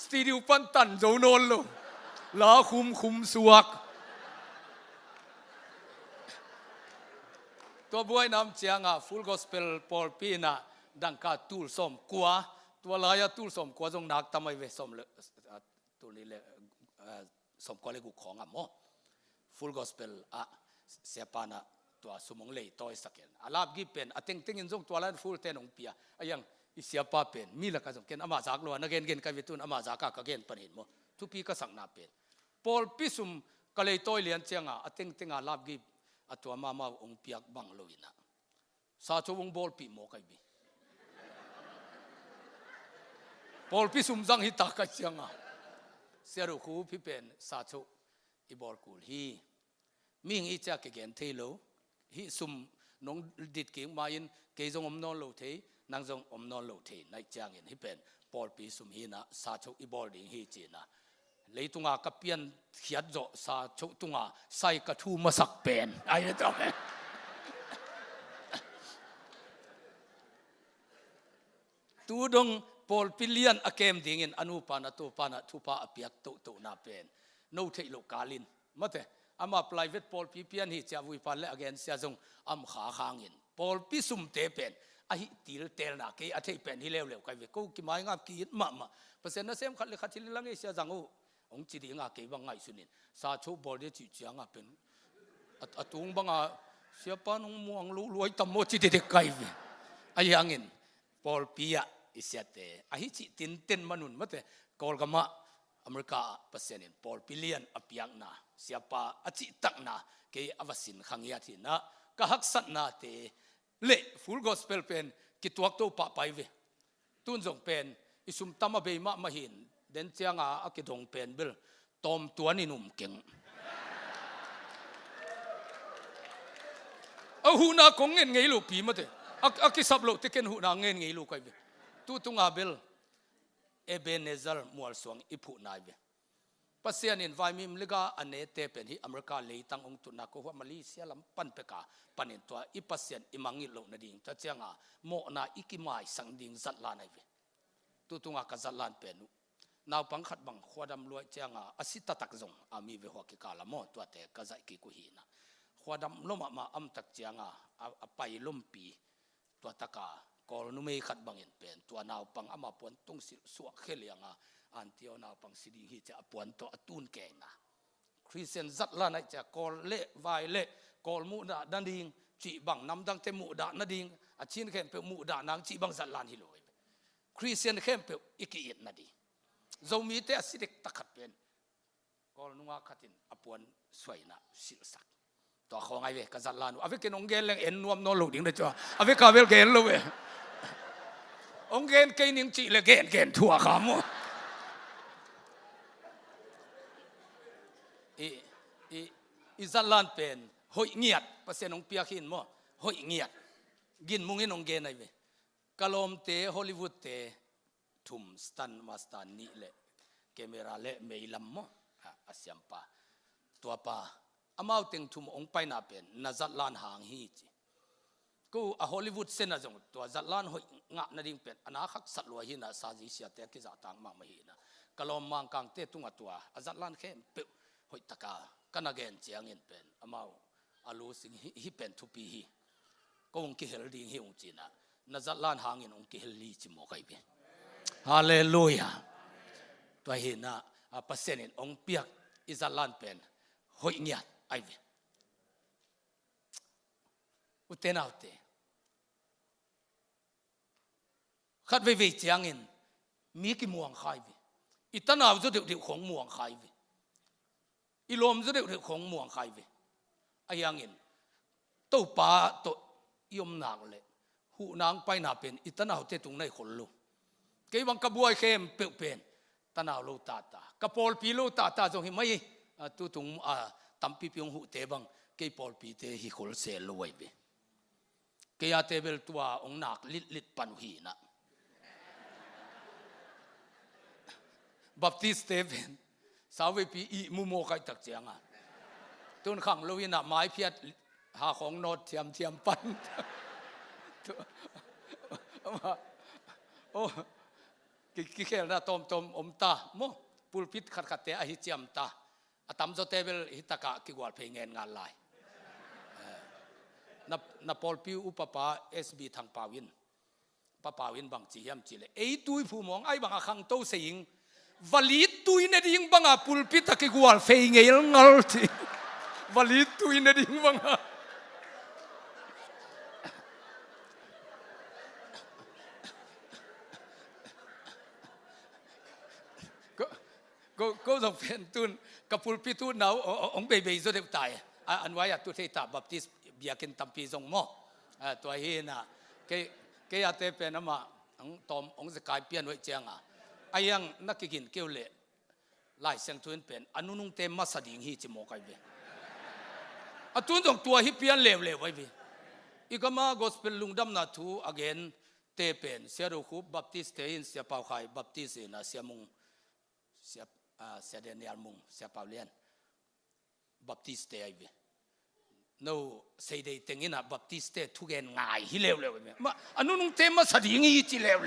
studio pan tan zo non lo ลาคุมสวกตัวบวยน้ำเจียงอ่ะ full gospel ปอลปีน่ะดังกาตูลสมกัวตัวลายตูลสมกัวจงนักทำไมเวสมเลยตัวนี้เลยสมกัวเลยกุของอ่ะมั้ง full gospel อ่ะเสียปานะตัวสมองเลยต่อยสักเกนอาลาบกีเป็นอ่ะเต็งจงตัวละ full เต็นองเปียอ่ะยังอิเสียปาเป็นมีละกันสมเกนอามาจากลัวนักเกนกันวิตุนอามาจากกะเกนปนเห็นมั้งทุกปีก็สั่งนาเป็นปอลปีสุมก็เลยต่อยเลียนเจียงอ่ะเต็งอาลาบกีอะตัวมาองเปียกบังโลอินะซาโชวงบอลปีโมกัยบีบอลปีสุมจังฮิตากัจยังอ่ะเสียรุคูพี่เป็นซาโชอีบอลกูลฮีมิงอีจากเกนเทโลฮิสุมน้องดิดเก่งมาอินเกยจงอมนอนโลเทนางจงอมนอนโลเทในจางเงินฮิเป็นบอลปีสุมฮีนะซาโชอีบอลดิ่งฮีจีนะเลยตุงากเปียนเขียดโจซาโชตุงาใส่กระทูมาสักเป็นไอ้เจ้าแม่ตูดงปอลปิเลียนอเกมดิ่งอนุปานะตุปานะทุปาอเปียกตุนาเป็นโนเทโลกาลินมาเถอะอามา private ปอลปิเปียนฮิจะวิปันและอเกนเสียจงอัมขาขางอินปอลปิสุมเตเป็นอหิติลเตลนาเกอเทเป็นฮิเลวกันเวกูกิมายงากีนมาเปอร์เซ็นต์นั้นเซมขัดเลยขัดที่ลังเอเสียจังองจีดีงาเก็บบังไงสุนินซาโชบอลเดจิจังอ่ะเป็นอัตุงบังอ่ะเสียปานองม่วงรวยตำโมจีดีเด็กไก่เว้ยไอ้ยังเงินบอลปีอะอิเสียเตะไอ้จิตินมนุนมาเตะกอลกามาอเมริกาเปอร์เซ็นต์บอลปิเลียนอเปียงนาเสียปาอจิตักนาเกยอวสินขังยาทีนะก็ฮักสัตนาเตเละฟูลกอสเปลเป็นกิตัวโตปะไปเว้ยตุนจงเป็นอิสุมตามาเบยมาหินเดินเจียงอากิดงเป็นเบลตอมตัวนี่หนุ่มเก่งเอาหูนาคงเงินไงลูกปีมาเถอะอากิสับโลกที่เกินหูนาเงินไงลูกไอ้เบตุตุงอาเบลเอเบเนซัลมัวสวงอิพุนายเบปัสเซียนินไวมิมลิกาอันเนเตเป็นที่อเมริกาเลยตั้งองตุนักหัวมาเลเซียลำปันเปกาปันเนตัวอิปัสเซียนอิมังอิโลนาดิงจะเจียงอาโมนาอิกิมายสังดิงจัดลานไอ้เบตุตุงอากาจัดลานเป็นนาวปังขัดบังขวดำรวยเจียงอาสิตตักจงอามีเวหัวกิกาละโมตัวเตกระใจกิกุหีนะขวดำล้มมาอัมตักเจียงอาไปล้มปีตัวตะกากอลนุเมขัดบังเห็นเป็นตัวนาวปังอามาปวนตุงสิสวกเขลียงอันเที่ยวนาวปังสิดีฮีจะปวนตัวตูนแกงนะคริสเตียนจัดละนะจะกอลเละวายเละกอลมูดาดันดิงจีบังน้ำดังเตมูดานาดิงอาชินเข้มเปมูดานางจีบังจัดลานฮิโลคริสเตียนเข้มเปอิกิเอ็ดนาดีจงมีแต่สิเด็กตะขัดเป็นกอลนุงาขัดินอปวนสวยนะสิลสักตัวของไอเวกจัดลานุอเวกินองเกลเลงเอ็นนวมนอลุดิ่งเดจ้าอเวกาเวลเกลโลเวองเกนเกนิงจีเลเกนทั่วขามูอีจัดลานเป็นหอยเงียดเปอร์เซ็นต์องเปียขินมั้งหอยเงียดกินมุงอินองเกนไอเวกะลมเตฮอลลีวูดเตทุมสตันมาสตันนี่เละแคมราเละไม่ลำมั้งอาเซียมปาตัวปาอามาติงทุมองไปนาเป็นนาจัดลานหางฮีจีกูฮอลลีวูดเซนนะจงตัวจัดลานหอยงะนาดิ่งเป็นอนาคักสัตว์ลอยหินะซาจิเสียเตกิจาตังมังไม่หินะกะลมมังกังเตตุงตัวจัดลานเข้มเปหอยตะกากันนักเงินเจียงเงินเป็นอามาอาลูสิงฮิเป็นทุปีฮีก็องกิเฮลดิ่งฮิองจีนะนาจัดลานหางเงินองกิเฮลีจิโมไกเป็นฮาเลลูยาตัวเห็นนะเปอร์เซ็นต์องเปียกอิสลามเป็นหอยเงียดไอเวอุเทนเอาเตขัดเวเจียงเงินมีกี่ม่วงขายเวอิตานาจะเดือดของม่วงขายเวอิลมจะเดือดของม่วงขายเวไอยังเงินตู้ปลาตัวยมนางเลยหูนางไปนาเป็นอิตานาเตตุงในคนลูเกี่ยวังกระบวยเข้มเปลี่ยนเป็นตนาวลูตาตากระปอลปีลูตาตาจงหิมไม่ตุตุงตั้มปีพิงหูเตบังเกี่ยปอลปีเตหิโคลเซลไว้เบเกี่ยเตเบลตัวองนักลิดปันหีนะบัพติสเตเวนสาวปีอีมุโมไกตักเจียงตุนขังลูวินะไม้เพียดหาของโนดเทียมปันโอ้กิเคลนะตอมอมตาโมปุ ปุลพิษขัดเตะหิจยมตาอาตมโจเตเบลหิตากะกิกวาลเพลงเงินงานลายนับพอลพิวอุปปาSB ทางปาวินปาวินบางจีเฮียมจีเลยไอ้ตุยผู้มองไอ้บางขังโตเสียงวลีตุยเนี่ยดิ่งบางปุลพิษตะกิกวาลเพลงเงินงาลจีวลีตุยเนี่ยดิ่งบางก็ต้องเป็นตุนกับปุลพิตุนเอาองเบย์จะได้ตายอันไว้ตุเทตาบัพติสเบียกินตัมปีทรงหม้อตัวเฮน่ะเกี่ยเตเป็นน้ำมาตอมองสกายเปลี่ยนไว้เจียงไอ้ยังนักกินเกี่ยวเละไล่เสียงทุนเป็นอนุนุ่งเต็มมาสดิ่งฮีจิโมกันเบตุนตรงตัวฮิเปลี่ยนเลวไว้เบอีกมากอสเปลลุงดำนาทูอเกนเตเป็นเสียรูคูบัพติสเตอินเสียเป่าไข่บัพติสนะเสียมุงเสียเดนยาลมุงเสียเปาเลียนบัพติสเตไอเวโน่เสด็จถึงนะบัพติสเตทุกอย่างง่ายฮิเลวมาอันนู้นเต็มมาสดิ่งฮีจิเลว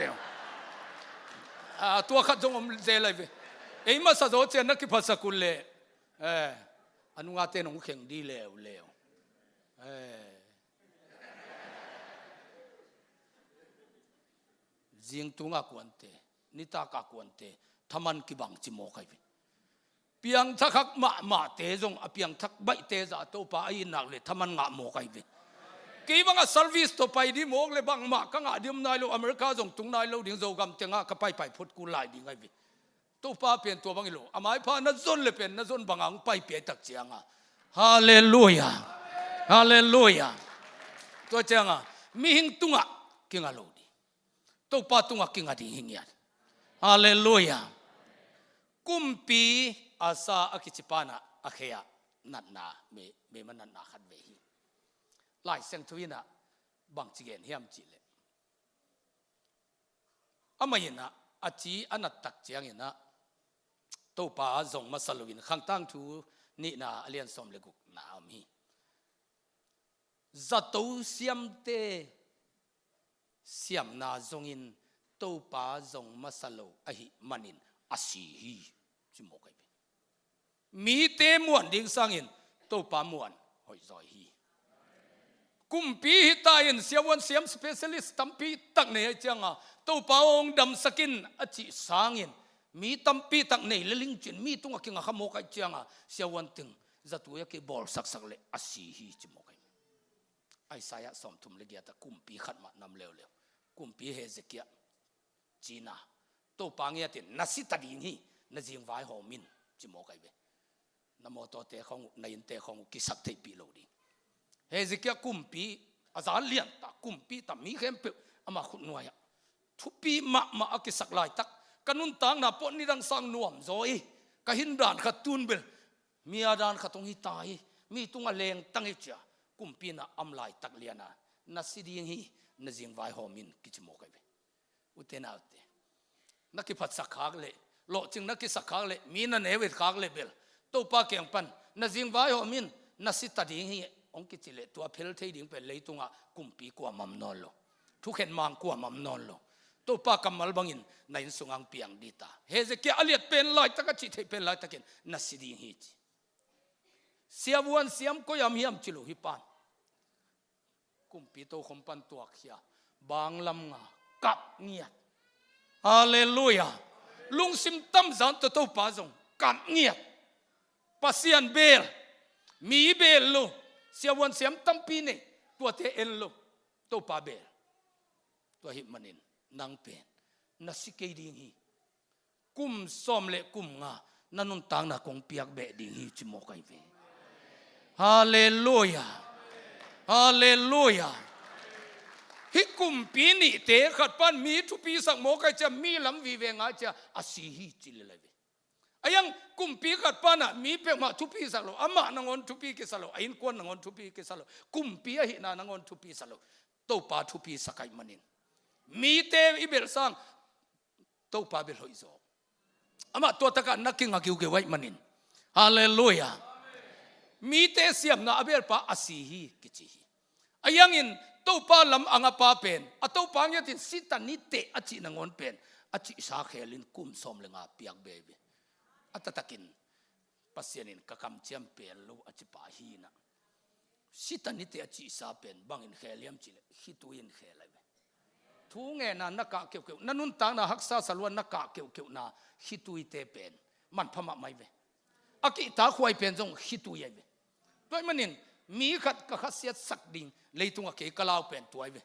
ตัวขัดจงอมเจเลยเวไอ้มาสะโดเจนักกิภาษากุลเลยอันนู้นอาเตนองเข่งดีเลวจิงตุงากวนเตนิตากากวนเตทำมันกิบังจิโมกันเพียงทักมาเตจงเพียงทักใบเตจตัวไปอินักเลยทำมันงะโมกันกี่บังอ่ะ service ตัวไปดีโมกเลยบังมากังอ่ะดิมนายโลอเมริกาจงตุงนายโลดิ้งโจกำเจงอ่ะก็ไปพุทธกุลายดิ้งไงตัวป้าเปลี่ยนตัวบังอิโลอามาพานัจนเลยเป็นนัจนบังอ่ะไปเปลี่ยนตักเจียงอ่ะฮาเลลูยาฮาเลลูยาตัวเจียงอ่ะมีหิงตุงอ่ะกิงอ่ะโลดีตัวป้าตุงอ่ะกิงอ่ะดิ้งหิงยันฮาเลลูยากุมปีอาซาอคิจิปานะอาเคียนัดนาเมมันนัดนาขัดเวฮีไล่เซงทวินะบางจีเกนเฮียมจีเลอามายินะอาจีอันนัดตักเจียงยินะตัวป้าจงมาสลุวินขังตั้งทูนี่นาเลียนสมเลกุกนาอมีจัตุเสียมเตเสียมนาจงอินตัวป้าจงมาสลุอหิมันินอาศีฮีจิโมกันมีเตมวนดิ้งสังอินตัวป้ามวนหอยจอยฮีกุมปีฮิตายินเสียวันเสียมสเปเชียลิสต์ตั้มปีตักเนยจังอ่ะตัวป้าองดำสกินอจิสังอินมีตั้มปีตักเนยเลลิงจินมีตัวกิงอ่ะขโมกันจังอ่ะเสียวันตึงจัตุยาเกบอลสักเลยอาศีฮีจิโมกันไอ้สายสมทุมเลกียตะกุมปีขัดมานำเร็วกุมปีเฮเซเกียจีน่าตัวป้าเงียตินนัสิตาดิ้งฮีนัจิงไว้หอมินจิโมกันนโมโตเตของในอินเตของกิสักเทปีโลดีเฮซิเกียกุมปีอาจารย์เลียนตากุมปีตามีเข้มเปิอามาขุนหน่วยทุปีมาอกิสักลายตักกันุนตังนาปนิรังสังนวมโซยกะหินดานขัดตุนเบลมีอาดานขัดตรงหิตายมีตุงอเลงตั้งหิจ้ากุมปีน่ะอำลายตักเลียนะนัสิดีฮีนัจิงไวหอมินกิจโมกันอุเทนาอุเตนักกิพัดสักขากเลยโลจึงนักกิสักขากเลยมีนันเอวิดขากเลยเบลตัวป้าเกียงปันนัจิงไว้หอมินนัสิตัดดิ่งฮีองกิจิเลตัวเพลเทดิ่งเป็นเลยตุงะกุมปีกว่ามัมนอนโลทุกเห็นมังกว่ามัมนอนโลตัวป้ากำมัลบังอินในสุงังเปียงดีตาเฮเซเกียอเลียดเป็นลายตะกจิตเป็นลายตะกินนัสิดิ่งฮีเสียวันเสียมก็ยามเฮียมจิโลฮิปันกุมปีโตคมปันตัวเขียบางลำงากับเงียบฮาเลลูยาลุงซิมตั้มจันตัวป้าจงกับเงียบปัสยันเบลมีเบลโลเสียวันเสียมตั้มปีนี่ตัวเทเอลโลตัวป้าเบลตัวหิมันินนางเป็นนัสิเกดิ่งฮีกุมซ้อมเละกุมงานันนุนตังนักคงเปียกเบดิ่งฮีจิโมกันเวฮาเลลูยาฮาเลลูยาฮิกุมปีนี่เตะขัดปันมีทุปีสักโมกันจะมีลำวิเวงอาจะอาศีฮีจิเลเลยอายังกุมปีกัดปานะมีเพียงมาทุปีสักโลอามานังอนทุปีกิสักโลอายินกวนนังอนทุปีกิสักโลกุมปีอาหินานังอนทุปีสักโลตัวป้าทุปีสักไอมันินมีเตอิเบลซังตัวป้าเบลหอยโซอามาตัวตะกันนักกิงอากิวเกไว้มันินฮาเลลูยามีเตเสียมนาอเบลป้าอาศีฮีกิจิฮีอายังอินตัวป้าลำอังอาป้าเป็นอาตัวป้าเนี่ยติสิตันนิเตอจินังอนเป็นอจิสาเคลินกุมสมเลงาเปียกเบบี อัตตะกินปัสยานินกะคำเจียมเปลี่ยนลูอจิปาฮีนะสิตันนิเตอจิสาเป็นบางอินเขลียมจิเลฮิตุอินเขลัยทุงเงินนักกะเกี่ยวนั่นนุ่นต่างนะฮักษาสลวนนักกะเกี่ยวนะฮิตุอิเตเป็นมันพม่าไม่เวอากิตาควายเป็นจงฮิตุยเวด้วยมันนินมีขัดกะขัดเสียสักดิ่งเลยตุงอากิกะลาวเป็นตัวเว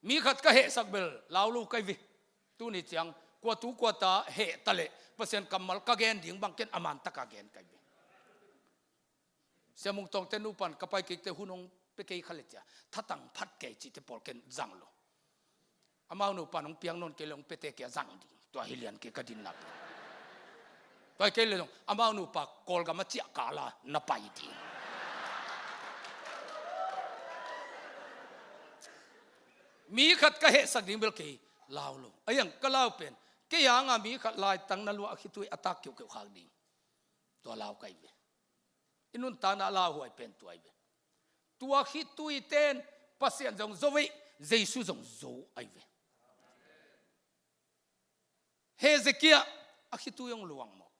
มีขัดกะเหสักเบลลาวลูกไอเวตัวนี้จังกว่าตุกว่าตาเหตะเลเปอร์เซ็นต์กำมัลกะเกนดิ่งบางเกนอามันตะกะเกนไกเวเสียมุงตองเตนุปันกับไปกิเตหุนงไปเกยขลิจ้าถ้าตั้งพัดเกยจิตปอลเกนจังโลอามาหนูปันองเปียงนนเกลงเปเตเกจังดิ่งตัวฮิเลียนเกกดินนับตัวเกลงอามาหนูปักกอลกับมาเจียกาลานับไปดิ่งมีขัดกะเหสักดิ่งเบลเกยลาวโลไอ้ยังก็ลาวเป็นเกี่ยงมีขัดลายตั้งนั่นว่าคิดตัวอัตตาเกี่ยวกับขางดิ่งตัวลาวไกเวอินุนตานาลาหัวเป็นตัวไอเวตัวคิดตุยเต้นปัสยานจงโจวิเจสุจงโจไอเวเฮเซเกียอคิดตุยองหลวงหมด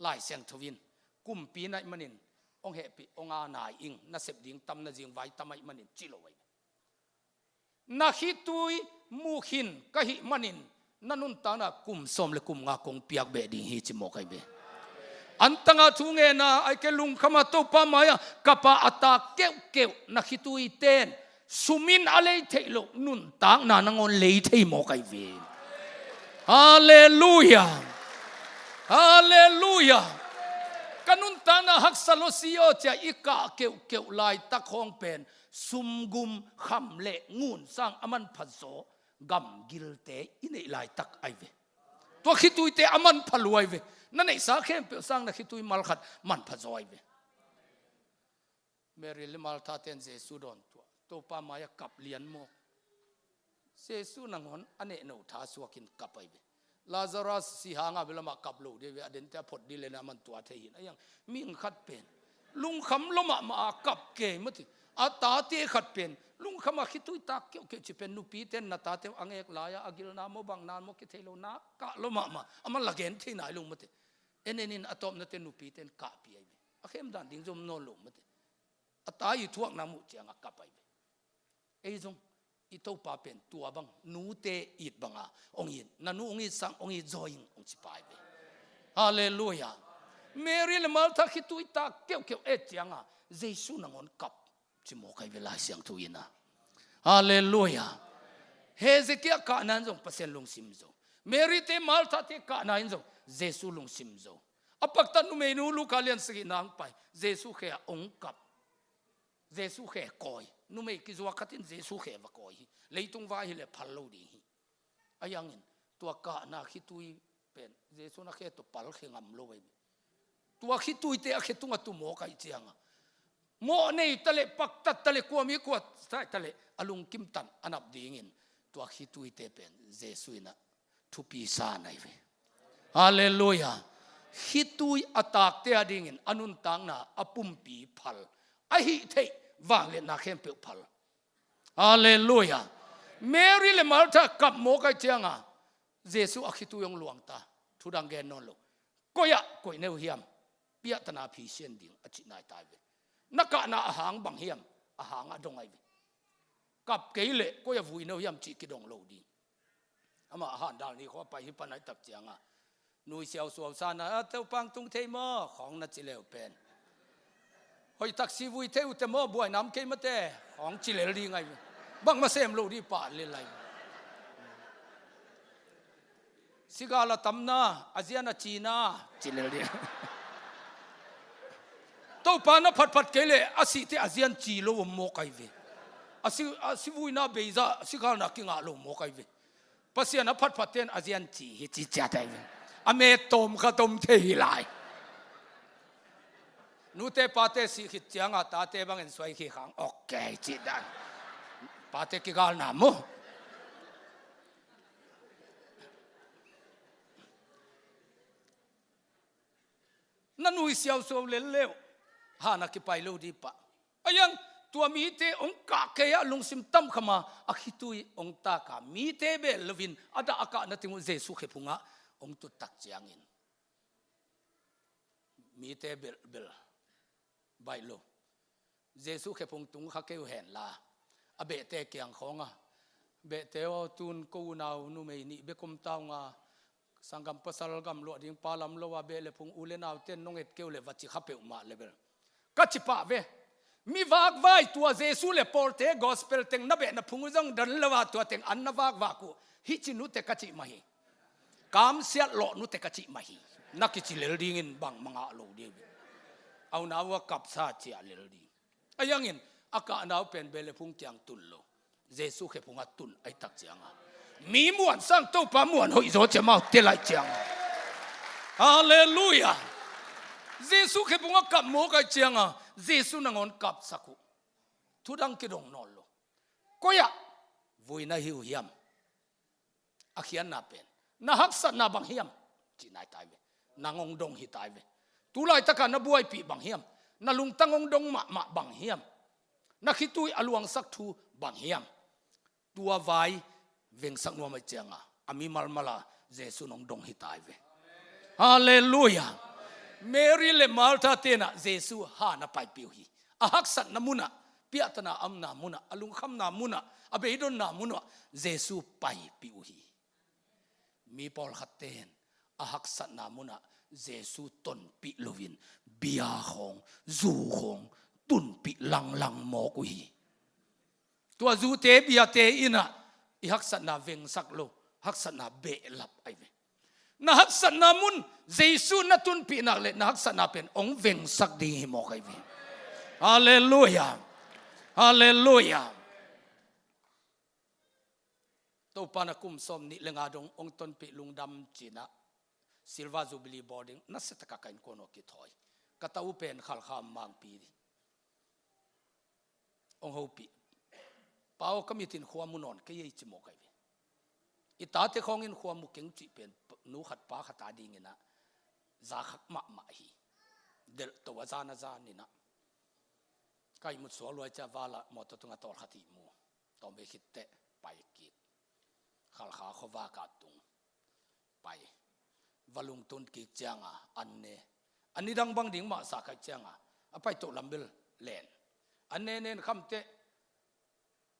ลายเสียงทวินกุมปีนัยมันินองเฮปีองอานาอิงนัสเสบดิ่งตำนัจิงไว้ตำไมมันินจิโลไวนักคิดตุยมูขินกะหิมันินนั่นนุนตานากุมสมเลกุมงากงเปียกเบดิ่งฮิจิโมไกเวอันตั้งทุ่งเงินไอ้เกลุงขมาตุปามายกับปะอัตาเกี่ยวเกี่ยวนักขิตุยเต้นสุมินอะไรเทโลนุนตังนานงอนเลยเทโมกไอเวฮาเลลูยาฮาเลลูยากันุนตานาฮักสโลซิโอจะอีกะเกี่ยวเกี่ยวลายตะคองเป็นสุมกุมคำเละงูนสร้างอมันพันโซกำกิลเตอินลายตักไอเวตัวขิตุยเตอมันพลวยเวนั่นไอ้สาเข้มเปียสร้างนักขิตุยมัลขัดมันพจอยเวเมริลมัลทาเตนเจสุดอนตัวปามายกับเลียนโมเจสุนังหอนอันเนโนท้าสวกินกับไปเวลาซารัสสิหางาเวลามากับโลเดวิอเดนเตพอดดิเลนะมันตัวเทียนไอ้ยังมีขัดเป็นลุงคำลมากับเกมติอาตาเตขัดเป็นลุงขมาคิดตุยตาเกี่ยวกับจีเป็นนุปีเตนนาตาเตอังเอกลายาอากิลนาโมบังนานโมกิเทโลนากะลมาอามันละเกนที่ไหนลุงมติเอ็นนินอะตอมนั่นเตนุปีเตนกะปีไอเบอะเข้มดันดิ้งจมโนลุงมติอาตาอยู่ทั่วนามุเจียงกะไปเบไอ้จงอีโตปาเป็นตัวบังนูเตอีดบังองยินนันนูองยินสังองยินจอยองจิปายเบฮาเลลูยาเมริลมาทักคิดตุยตาเกี่ยวเอเจียงเจสุนังอนกับจิโมกไอเวลาเสียงทุยนะฮาเลลูยาเฮเซเกียกะนันจงเปอร์เซ็นต์ลงซิมโซเมริเตมาลทักกะนันจงเจสุลงซิมโซอปักตันนุเมนูลูกาเลียนสกินางไปเจสุเขะองกับเจสุเขะกอยนุเมกิจวักตินเจสุเขะวะกอยเลยตุงวาฮิเลพัลโลดีอายังเงินตัวกะนาคิตุยเป็นเจสุนักเขะตัวปัลเขงามโลไวตัวคิตุยเตะเขตุงตุโมกไอเจียงโมเนยทะเลปักตัดทะเลกัวมีกัวใช่ทะเลอลุงกิมตันอันดับดีเงินตัวคิตุยเตเป็นเจสุนะทุปีซาไนเวฮาเลลูยาคิตุยอัตากเตะดีเงินอนุนตังนาอปุ่มปีพัลไอฮิเทวางเลนาเข้มเปียวพัลฮาเลลูยาเมริเลมาร์ทากับโมกไอเจียงเจสุอคิตุยองหลวงตาทุดังเกนนนโลก็ยะก็เนวเฮียมเปียตนาพีเชียนดิ่งอจินายตายเวนักนาอาหางบังเฮียมอาหางอดงไอเวกับเกยเลก็ยะวุยเนวเฮียมจิกิดงโลดีอามาอาหารดาวนี้เขาไปฮิปันไอตับเจียงนุยเสียวสวมซานะเต้าปังตุงเทมอของนัจิเลวเป็นหอยตักซีวุยเทวเตมอบวยน้ำเกยมเตของจิเลวดีไงบังมาเซมโลดีป่าเลไลสิกาลตัมนาอาเซียนจีนาจิเลวดีเต้าปานะพัดเกเลอาศิเตอาเซียนจีโลโมกไอเวอาศิวุยนาเบยซาสิกานักกิงาโลโมกไอเวปัสยานะพัดเตนอาเซียนจีฮิจิจัดไอเวอเมตมขตมเทหิลายนูเตปาเตสิขิจังตาเตบังเอ็นสวยขี้ขังโอเคจิดันปาเตกิกาลนามุนั่นนุยเสียวโซเลเลวฮานักไปโลดีปะอายังตัวมีเตองกะเกียลงซิมตัมขมาอคิตุยองตากามีเตเบลวินอาดาอากาศนัติมุเจสุเขพุงะองตุตักเจียงิน มีเตเบลเบลใบโลเยซูแค่พงตุงข้าเกี่ยวแห่นลาอเบเตเกียงของเบเตวตุนกูนาวนุเมนี่เบคุมตาวงาสังกัมปัสสลกัมโลดิ้งปาลัมโลวาเบเลพงอุเลนาวเต้นนงเอ็ดเกี่ยวเลวัชิข้าเปียวมาเลเบลกัจจิปะเวมีวากไว้ตัวเยซูเลปอร์เตกอสเปลเต็งนับเบนพุงจังดันเลวาตัวเต็งอันนวากวากูฮิจินุเตกัจจิมาฮีกามเสียหลอนุเตกัจจิมาฮีนักกิจิเลลดิ้งบังมังอาโลเดียเอานาวกับซาเจียเลลดิ้งอายังอินอากาศนาวเป็นเบลพุงจังตุลโลเยซูแค่พุงตุนไอตักจังมีมวนสร้างตู้ปามวนหอยโจจะมาเตลัยจังฮาเลลูยาเยซูแค่พุงกับโมกจังเยซูนังอนกับสักุทุดังกิดงนอลโลก็ยะวุยนาหิวเฮียมอาขียนนาเป็นนาฮักสัตนาบังเฮียมจีนายตายเวนางองดงฮิตายเวตุลายตะกันนาบวยปีบังเฮียมนาลุงตังองดงมาบังเฮียมนาคิตุยอลวงสักทูบังเฮียมตัวไวเวงสักนัวไม่เจียงอามีมัลมาลาเยซูนองดงฮิตายเวฮาเลลูยาเมรีเลมาลตาเตนะเยซูฮานาไปปิวฮีอาฮักสัตนามุนะเปียตนาอัมนามุนะอลุงคำนามุนะอเบดอนนามุนะเยซูไปปิวฮีมีปอลขัดเตนอาฮักสัตนามุนะเยซูต้นปิโลวินเบียของจูของตุนปิลังโมกุฮีตัวจูเตเบียเตอินะอีฮักสัตนาเวงสักโลฮักสัตนาเบลับไอเวนะฮักสัตนามุนเยซูนัตุนปินักเลนะฮักสัตนาเป็นองเวงสักดีฮิโมไอเวฮาเลลูยาฮาเลลูยาตัวปานักุมสมนิเลงาดงองต้นปิลุงดำจีนะซิลวาจูบิลีบอร์ดิ้งนัสตะกะกันโกนกิถอยกะตาอุเป็นขัลขามมังปีองฮูปีป่าวก็มีทินขวามุนอนก็ยี่จิโมกไอเวอิตาเตของอินขวามุเก่งจีเป็นนูขัดป้าขัดตาดีเงินะซาขักมาฮีเดลตัวจานาจานี่นะก็มุดสวลวยจะวาละมอตตุงตอลขัดมูตอมเบคิดเตไปกีดขัลขาเขาว่ากาตุงไปวลุงตุนกีจังอันนี้ดังบังดิ่งมาสักจังไปตัวลำเบลเลนอันเนคำเต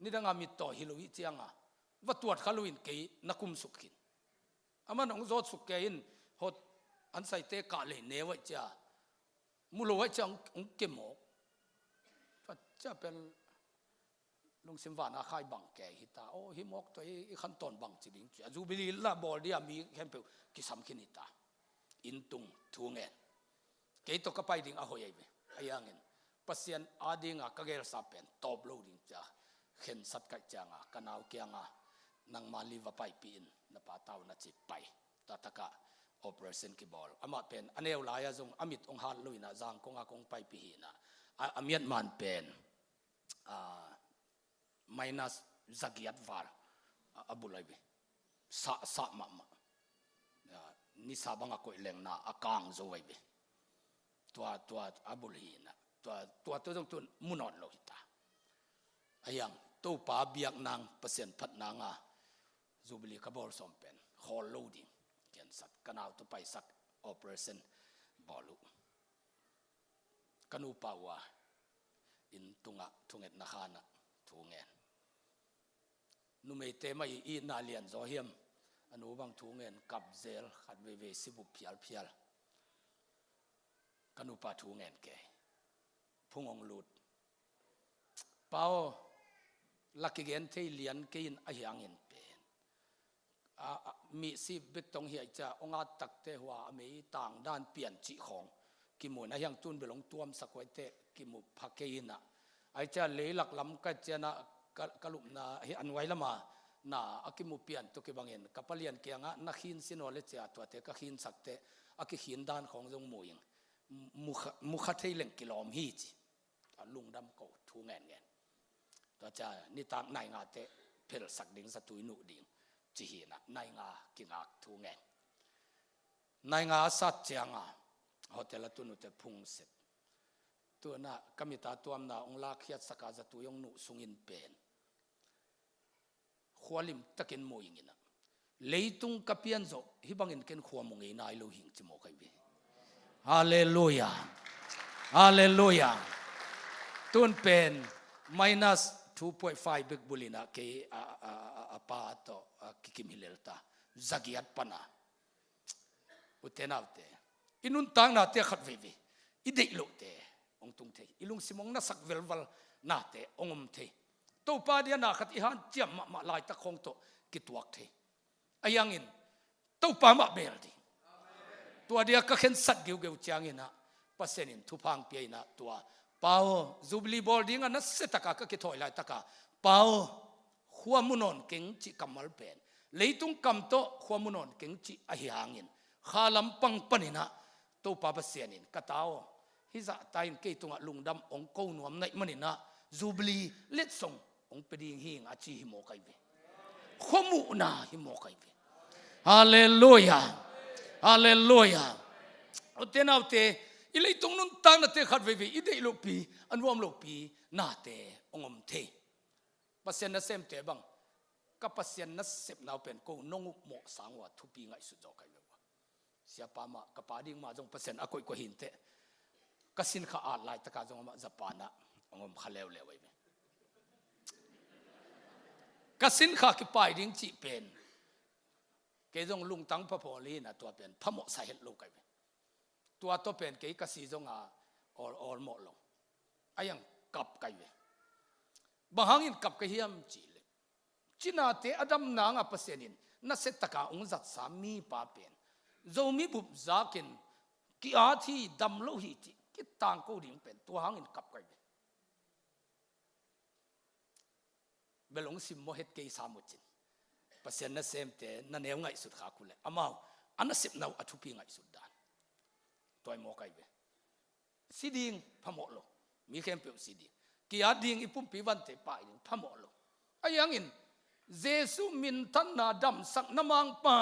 นี่ดังอามิตโตฮิโลวิจังว่าตรวจขลุยนเกยนักุมสุขินอามันองโจสุกเกยินหดอันใส่เตกาเลเนวจ้ามุโลวจังองเกมอกจะเป็นลุงสิมวานาคายบังแกฮิตาโอฮิมอกตัวอีขั้นตอนบังจิลิงจูบิลีละบอลเดียมีแคมเปลกิสัมขินิตาอินตุงทูเงินเกยตกไปดิ่งอโหยไปอายังเงินปัสยันอาดิงกะเกลซาเป็นตอบโลดิ่งจ้าเห็นสัตกัจจางกันเอาเกียงนังมาลีวไปปีนนปาตาวนัจิไปตัตกะโอเปอเรชั่นกิบอลอามาเป็นอันเอวลายจงอามิตองฮาลุยนะจางกงากงไปปีนะอามีดมันเป็นminus zagiat var abulai be sa ma ni sabanga ko leng na akang zo wai be tua abulhi na tua jong tun munon lo hita ayang to pa biak nang pasien phat na nga zubli kabol sompen hol loading ken sat kanau to pai sak operation bolu kanu pawa in tunga tunget na khana thungen nu mei te mai i na lian zo hiam anu bang thungen kap zel khat ve sibu phial kanu pa thungen ke phungong lut pao laki gen thei lian ke in a hiang in pen mi si bek tong hi cha onga tak te hwa me tang dan pian chi khong ki mo na hiang tun belong tuam sakwai te ki mu phakeina ai cha leilak lam ka chena kalup na hi anwai lama na akimu pian to ke bangin kapalian kianga na khin sinole cha to te ka khin sakte aki khin dan khong jong moing mukha theileng kilom hi chi lungdam ko thu ngen to cha ni tak nai nga te phel sak ding sa tui nu ding chi hi na nai nga kinga thu ngen nai nga sat changa hotel atunu te phung setตัวน่ะกมิตาตัวน่ะองลาเขียดสกาจะตัวยงนุสุงินเป็นขวาลิมตะเกินโมยิงินะเลยตุงกับเพียนโซฮิบังอินเกินขวามงเงินนายโลหิงจิโมกัยเว ฮาเลลูยาฮาเลลูยาตุนเป็น minus 2.5 big bulina ke apa to kikim hilelta zagiat pana utenaute inun tang na te khat ve ve idei lo te ong tung the ilung simong na sak velval na te ongom the to pa dia na khat i han chiam ma lai ta khong to kituak the ayangin to pa ma bel di tua dia ka khen sat geu geu changina pasenin thupang pe na tua pao zubli boarding an setaka ka ki thoi lai taka pao khuamunon keng chi kamal pen leitung kam to khuamunon keng chi a hiangin khalam pang panina to pa pasenin katao hiza tain ke tunga lungdam ong ko nuam nai manina zubli let song ong peding hing a chi himo kai be khomu na himo kai be hallelujah hallelujah otenaute ilei tung nun tang na te khat ve ve idei lo pi anwam lo pi na te ongom the pasien na sem te bang ka pasien na sep naw pen ko nongu mo sangwa thupi ngai su jo kai lo sia pa ma ka pa ding ma jong pasien akoi ko hin te kasin kha a lai taka jong ma japana ongom khalew le wai me kasin kha ki pai ding chi pen ke jong lung tang pa pholi na to pen phamo sa het lo kaiตัวตัวเป็นเกี่ยกสีจงออลหมดลงไอ้ยังกับไก่เวบางหินกับไก่เฮียมจีเลยจีน่าเตอดัมนางอภัสนินนั่นเสตกาองจัดสามีป้าเป็นโจมีบุบจากินกีอาที่ดำโลหิตกิต่างกูดิ่งเป็นตัวหางหินกับไก่เวเบลงสิมโมเหตเกยสามุจินภัสนนั่นเซมเตนั่นเอวไงสุดขาคุเลยอามาอันนั้นสิบนาวอัฐุปีไงสุดดานตัวมอไก่เวสีดิ่งพมอโลมีเข้มเปียวสีดิ่งกี่อาดิ่งอีปุ่มปีวันเตปายดิ่งพมอโลไอ้ยังอินเจสุมินทันนาดำสักน้ำมังปา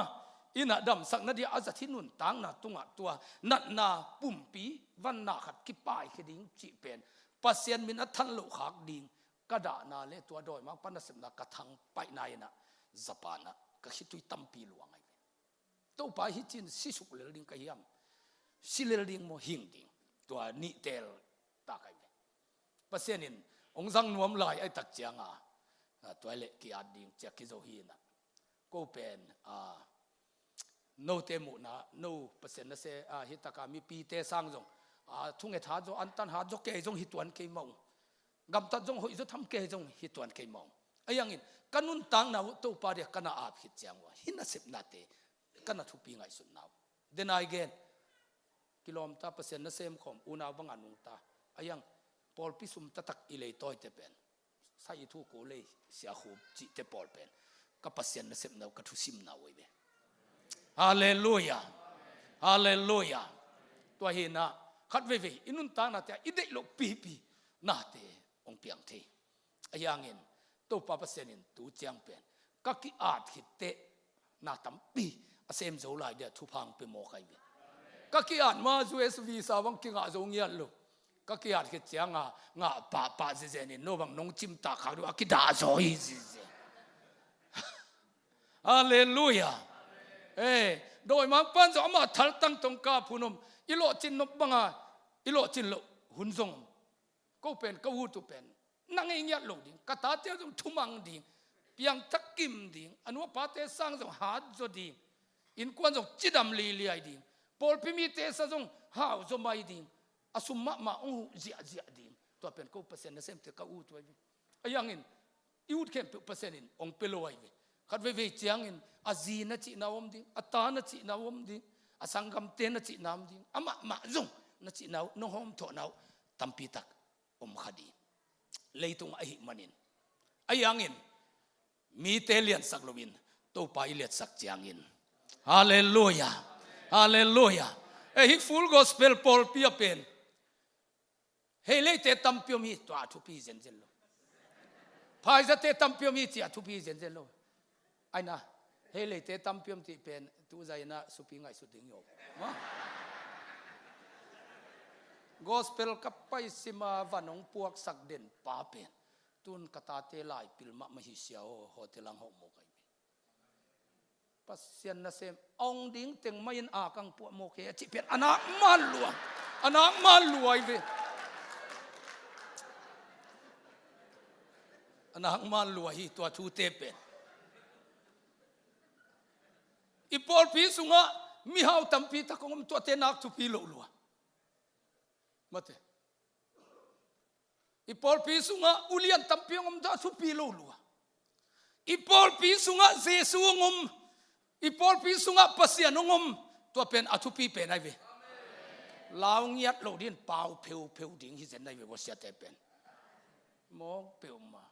อินาดำสักนาดีอาจจะที่นุ่นต่างนาตุงตัวนัดนาปุ่มปีวันนาขัดกิปายคือดิ่งจีเป็นปัสเซียนมินอัทันโลขักดิ่งกระดานาเลตัวดอยมังปันนัสมนากระทังไปนายนะญี่ปุ่นนะก็คิดตุยตั้มปีหลวงไงตัวไปฮิจินสิสุกเลดิ่งกะยามสิเลดิ่งโมหิงดิ่งตัวนิเทลตาไก่ปัสเซียนินองซังนวมลายไอ้ตักเจียงตัวเล็กกี่อาดิ่งเจ้ากิโจฮีนะก็เป็นโนเตมุนะโนปัสเซียนนั่นเสียฮิตากามีปีเตสังจงทุ่งเอธาจงอันตันหาจงเกยจงฮิตวันเกยมองกำตัดจงหอยจะทำเกยจงฮิตวันเกยมองไอ้ยังอินกันนุนตังนะตัวปาเดียกันอาบฮิตเจียงวะหินน่ะสิบนาทีกันน่ะทุบปีไงสุดนาวเดนายเกนกิโลเมตรเปอร์เซ็นต์นั่นเซมคอมอุณาบังอันุงตาไอ้ยังพอลพิสุมตะตักอิเลต้อยเตเป็นใส่ทุกโกเลยเสียหูจิเตพอลเป็นกับเปอร์เซ็นต์นั่นเซมนาวกับทุสิมนาวไว้เบฮาเลลูยาฮาเลลูยาตัวเห็นนะขัดเว่ยอินุนตานาเตอิเดโลปีปีนาเตองเปียงเทไอ้ยังเงินตัวปาเปอร์เซ็นต์ตัวเจียงเป็นก็กิอาจหิตเตนาตั้มปีเซมโจไลเดียทุพังเป็นโมไกเบก็กี่อันมาจูเอสวีสาวังกิงอาจงเงียนลูกก็กี่อันคิดจังงาป่าเจนี่โนบังน้องจิมตาขาวดูอากิดาโจฮีเจฮาเลลูยาโดยมันปั้นจะมาทัลตั้งตรงกาพุนมอิโลจินนบบังอิโลจินโลหุ่นทรงก็เป็นก็วูตุเป็นนั่งเงียบลงดิ่งกระตาเจ้าจงทุ่มังดิ่งเพียงทักกิมดิ่งอันว่าปาเตสังจงหาจดิ่งอินควนจงจิดำลีลีไอดิ่งพอลพิมีเตสจงหาจงไม่ดิ่งอสุมามาองเจียดิ่งตัวเป็นก็เปอร์เซ็นต์นั่นเองแต่ก็อูตัวนี้ไอ้ยังอินยูดเข้มเปอร์เซ็นต์อินองเปโลไอเวขัดเวจียงอินอาจีนัจินาวมดิ่งอัตานัจินาวมดิ่งอาสังกัมเตนัจินาวมดิ่งอามาจงนัจินาวน้องหอมถอนาวตัมปีตักขดีเลยตรงไอ้มันินไอ้ยังอินมีเตเลียนสักลวินตัวไปเลียนสักจียงอินฮาเลลูยาฮาเลลูยาเฮ้ยฟูลกอสเปลพอลพิอาเป็นเฮ้ยเลยเตตัมพิโอมีตัวทุพีเซนเซลโลพายจะเตตัมพิโอมีที่ทุพีเซนเซลโลไอ้นะเฮ้ยเลยเตตัมพิโอมีที่เป็นตัวใจน่ะสุพีไงสุดดิ่งโยGospel kapai sima vanong puak sak den pa pen tun kata te lai pilma mahi siao hotelang ho mo kai pasien na sem ong ding teng main akang pu mo ke chi pen anak man luai ve anak man luai hi tua thu te pen ipol pi sunga mi hau tampi ta kongom tua te nak thu pi lo lua mate ipol pi sunga ulian tampi ngom da thu pi lo lua ipol pi sunga jesu ngom ipol pi sunga pasian ngom tua pen athu pi pen ai ve lao ngiat lo din pau peu ding hi zen nai ve wasia te pen mong peu ma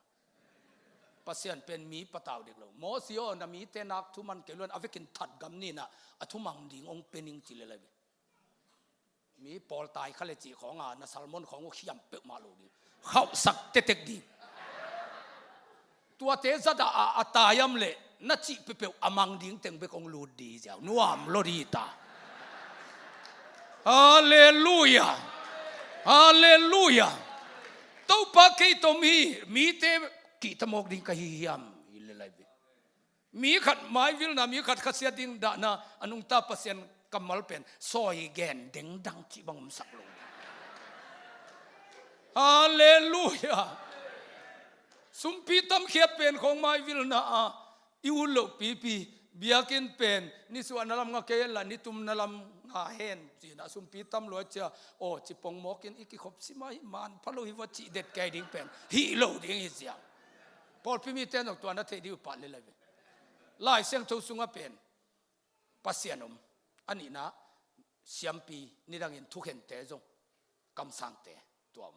pasian pen mi patau dik lo mo sio na mi te nak thu man ke lon avekin that gam ni na athu mang ding ong pening chi le le mi pol tai khale chi khong a na salmon khong o khiam pe ma lo ni khau sak te tek di tua te za da atayam le na chi pe pe amang ding teng be kong lu di jaw nuam lo di ta hallelujah hallelujah to pa ke to mi te ki tamok ding ka hiam ilelai be mi khat mai vil na mi khat khasia ding da na anung ta pasien kamal pen soi gen ding dang chi bang sak lo hallelujah sumpi tam khiat pen khong mai vil na a iulo pi biakin pen ni su analam nga ke la ni tum nalam nga hen chi na sumpi tam lo cha o chi pong mokin iki khop si mai man phalo hi wa chi det kai ding pen hi lo ding hi sia Paul pi mi ten ok to na the di pa le le lai seng tho sunga pen pasianom ani na siampi ni dangin thuken te jong kam sang te tuam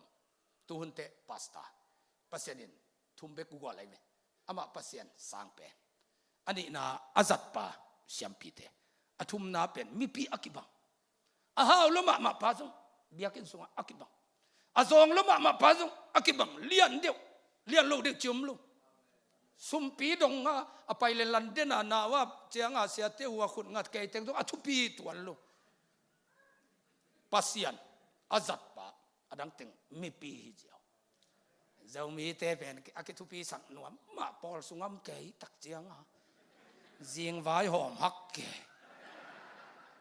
tu hun te pasta pasianin thumbe ku gwa lai me ama pasian sang pen ani na azat pa siampi te athum na pen mi pi akibang aha lo ma pa jong biakin sunga akibang azong lo ma pa jong akibang lian lo de chum lo sumpi dong nga apai le landen na wa chianga sia te wa khut ngat kai teng do athupi tuan lo pasian azat pa adang teng mi pi hi jaw zau mi te pen akithupi sang nuam ma pol sungam kai tak chianga jing vai hom hak ke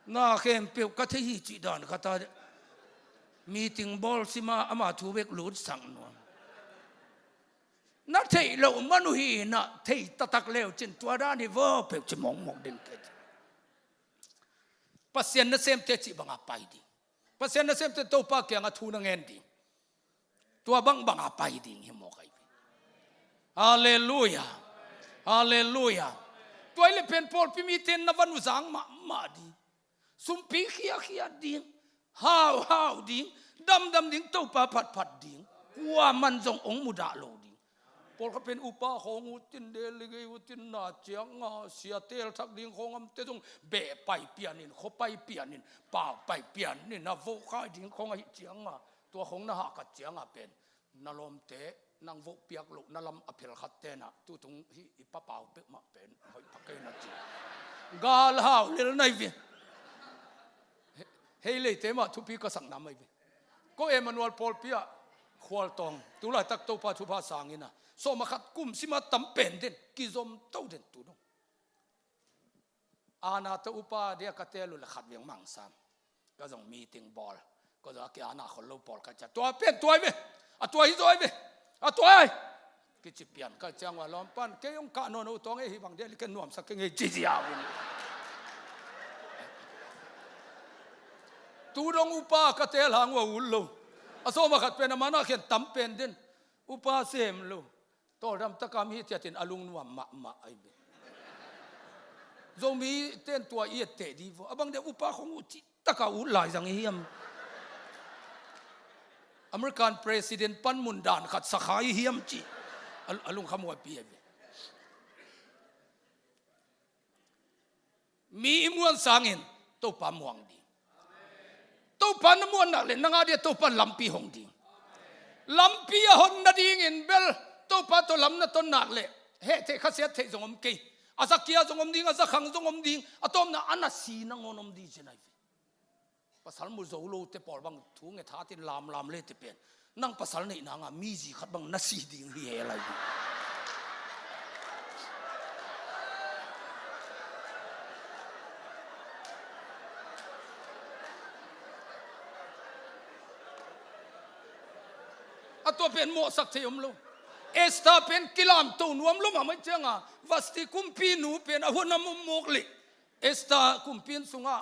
na khem pe ka the hi chi dan ka ta meeting ball sima ama thu bek lut sang nuam na thei lo manu hi na thei tatak leo chin tua da ni vo pe chi mong ding ke pasien na sem te chi banga pai di pasien na sem te to pa ke nga thu na ngen di tua bang pai ding hi mo kai hallelujah hallelujah toile pen pol pi mi ten na van uzang ma di sum pi khia ding how ding dam ding to pa phat ding wa man jong ong muda lo Paul ka pen upa khong utin de ligay utin na chiang nga sia tel thak ding khong am te jong be pai pianin kho pai pianin pa pai pianin na vo khai ding khong ai chiang nga to khong na ha ka chiang a pen na lom te nang vo piak lu na lam apel khat te na tu tung hi pa pau pe ma pen hoi phakai na chi gal hau lel nai vi hei le te ma thu pi ka sang nam mai vi ko Emmanuel Paul pia khwal tong tu la tak to pa thu pa sangina so makhat kum sima tam pen den kizom to den tu no ana ta upa dia ka telu la khat wiang mang sam ka jong meeting ball ko ja ke ana khol lo ball ka cha to pen toy ve a toy ve a toy ki chi pian ka chang wa lom pan ke yong ka no no tong e hi bang de li ken nuam sak ke nge ji ji a win tu dong upa ka tel hang wa ul lo a so makhat pen mana khen tam pen den upa sem lo to ram takam hi tiatin alung nuam ma ai be zomi ten tua i te di vo abang de upa khong u chi taka u lai jang hiam American president pan mun dan khat sakhai hiam chi alung khamwa pi be mi imuan sangin to pa muang di to pan muan na le nanga dia to pan lampi hong di lampi hon na ding in bel to pa to lam na ton nak le he the khasia the jongom ke azakia jongom ding azakhang jongom ding atom na anasi na ngonom di chenai pasal mu zo lo te por bang thu nge tha tin lam le te pen nang pasal nei na nga mi ji khat bang nasi ding hi he lai ตัวเป็นโมสักเทียมลูเอสตาเป็นกิลามตัวนวมลูมาไม่เจ้างาวัสติคุมปีนูเป็นอาหุนมุมโมกลิเอสตาคุมปีนสุงา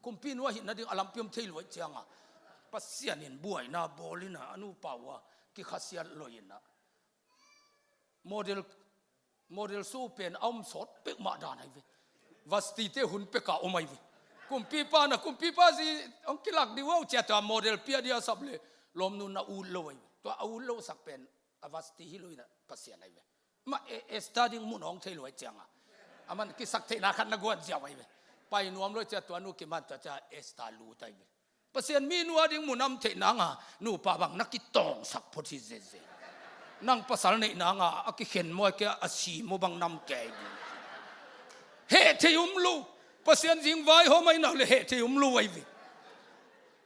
คุมปีนัวหินนั่นดิ่งอลัมพิมเทลวยเจ้างาปัสเซียนินบวยนาบอลินาอนุปาวะกิขัสยันลอยนะโมเดลสู้เป็นอ้อมสดเป็กมาดานไอเววัสติเตหุนเป็กกาอมไอเวคุมปีป้านะคุมปีป้าสิองกิลักดิว่าเจ้าตัวโมเดลเปียเดียสับเลยลมนุนนาอูลอยตัวอูลสักเป็นอวัสติฮิลุยนะปัสเซียนไอเวมาเอสตาดิ่งมุนองเทลวยเจ้างามันกิสักเทนาขันนักวนเจ้าไอเวไปนวมเลยเจ้าตัวนุกิมันจะเอสตาลูไตเวปัสเซียนมีนัวดิ่งมุนำเทนางานูปาบังนักกิตองสักพอดีเจนั่งภาษาในนางอากิเข็นมวยแกอาชีโมบังนำแกดีเฮเทียมลูภาษาจิงไว้หอไม่นักเลยเฮเทียมลูไว้วิ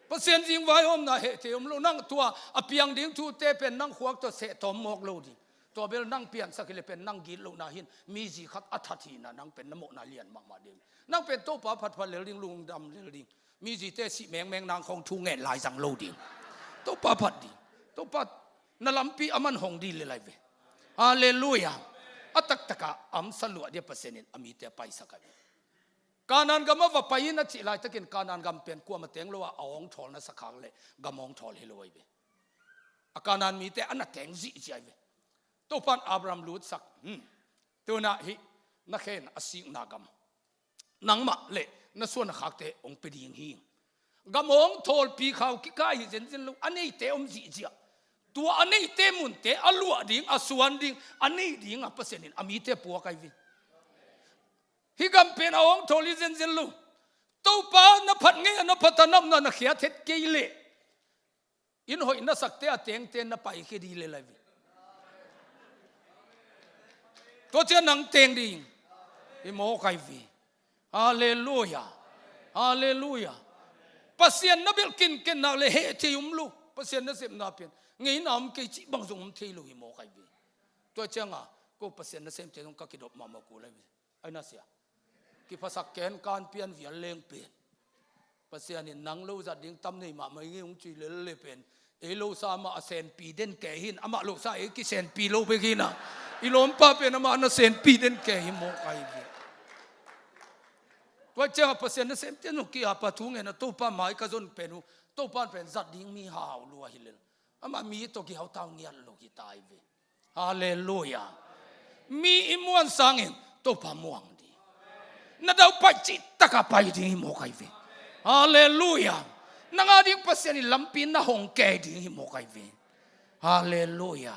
ภาษาจิงไว้หอมนะเฮเทียมลูนั่งตัวอเปียงดิ่งทูเตเป็นนั่งขวากตัวเสตอมมอกลูดีตัวเบลนั่งเปียงสักเลยเป็นนั่งกินลูนาหินมีจีขัดอัฐทีนะนั่งเป็นน้ำมนาเลียนมากมาเดียวนั่งเป็นโต๊ะปะผัดผัดเลลิงลุงดำเลลิงมีจีเตสิแมงนางของทูเงินลายสังลูดีโต๊ะปะผัดดีโต๊ะปะนั่นลำปีอามันหงดีเลยไรเวฮาเลลูยาอัตตะกะอัมสลัวเดียเปอร์เซ็นต์อามีเตไปสักกันการนั้นก็มาว่าไปนัดจิไลตะกินการนั้นก็เป็นกลัวมาเตียงเลยว่าเอาองทอลนั่นสักครั้งเลยก็มองทอลเฮโลไอเวอาการนั้นมีแต่อันนั้นแตงจีใจเวตัวพันอับรามลูดสักตัวน่ะฮินักเห็นอาศิงนากมนังมาเละนั่นส่วนขักเตองไปดิ่งหิงก็มองทอลปีเขาคิกายเจนลูอันนี้เตอมจีเจียตัวอันนี้เตมุนเตอลัวดิ่งอส่วนดิ่งอันนี้ดิ่งเปอร์เซ็นต์อามีเตปัวไกวิฮิกำเป็นเอาองทอลิเซนเซนลูตัวป้านพัดเงี้ยนพัฒนำนักเขียเท็ดเกยเล่อินหอยนัสักเตะเตียงเตนไปแค่ดีเลยวิตัวเจ้านังเตียงดิ่งอิโมไกวิฮาเลลูยาฮาเลลูยาปัสเซียนนับเบลกินกันนักเลยเฮที่ยุมลูปัสเซียนนับเสพนับเป็นงี้น้ำกิจบางส่วนที่ลูอิโมไกวิตัวเจ้าอ่ะก็ปัสเซียนนับเสพเจ้าต้องกิดดอกมามากูเลยวิไอ้นั่นเสียกิภาษาแกนการเปลี่ยนเวียนเลงเปลี่ยนภาษาเนี่ยนังลูจัดดิ้งตั้มนี่มาไม่งี้องจีเลยเป็นเอโลซามาเซนปีเด่นแก่หินอามาลูซาเอกิเซนปีโลไปกินนะอีลมป้าเป็นอามาอันเซนปีเด่นแก่หินโมไกวีตัวเจ้าภาษาเนี่ยเซมเจ้าหนุ่มกี่อาปะทุ่งเงินตัวป้าหมายกระจนเป็นตัวป้าเป็นจัดดิ้งมีหาวลัวหิเลนอามามีตัวกี่เขาเท่าเงี้ยลูกกี่ตายเวฮาเลลูยามีอิมวันสังเองตัวป้าม่วงนั่นเราไปจิตตะกับไปดิ้งโมไกวีฮาเลลูยานังอาดิ้งภาษาเนี่ยลำปีนน่ะหงแก่ดิ้งโมไกวีฮาเลลูยา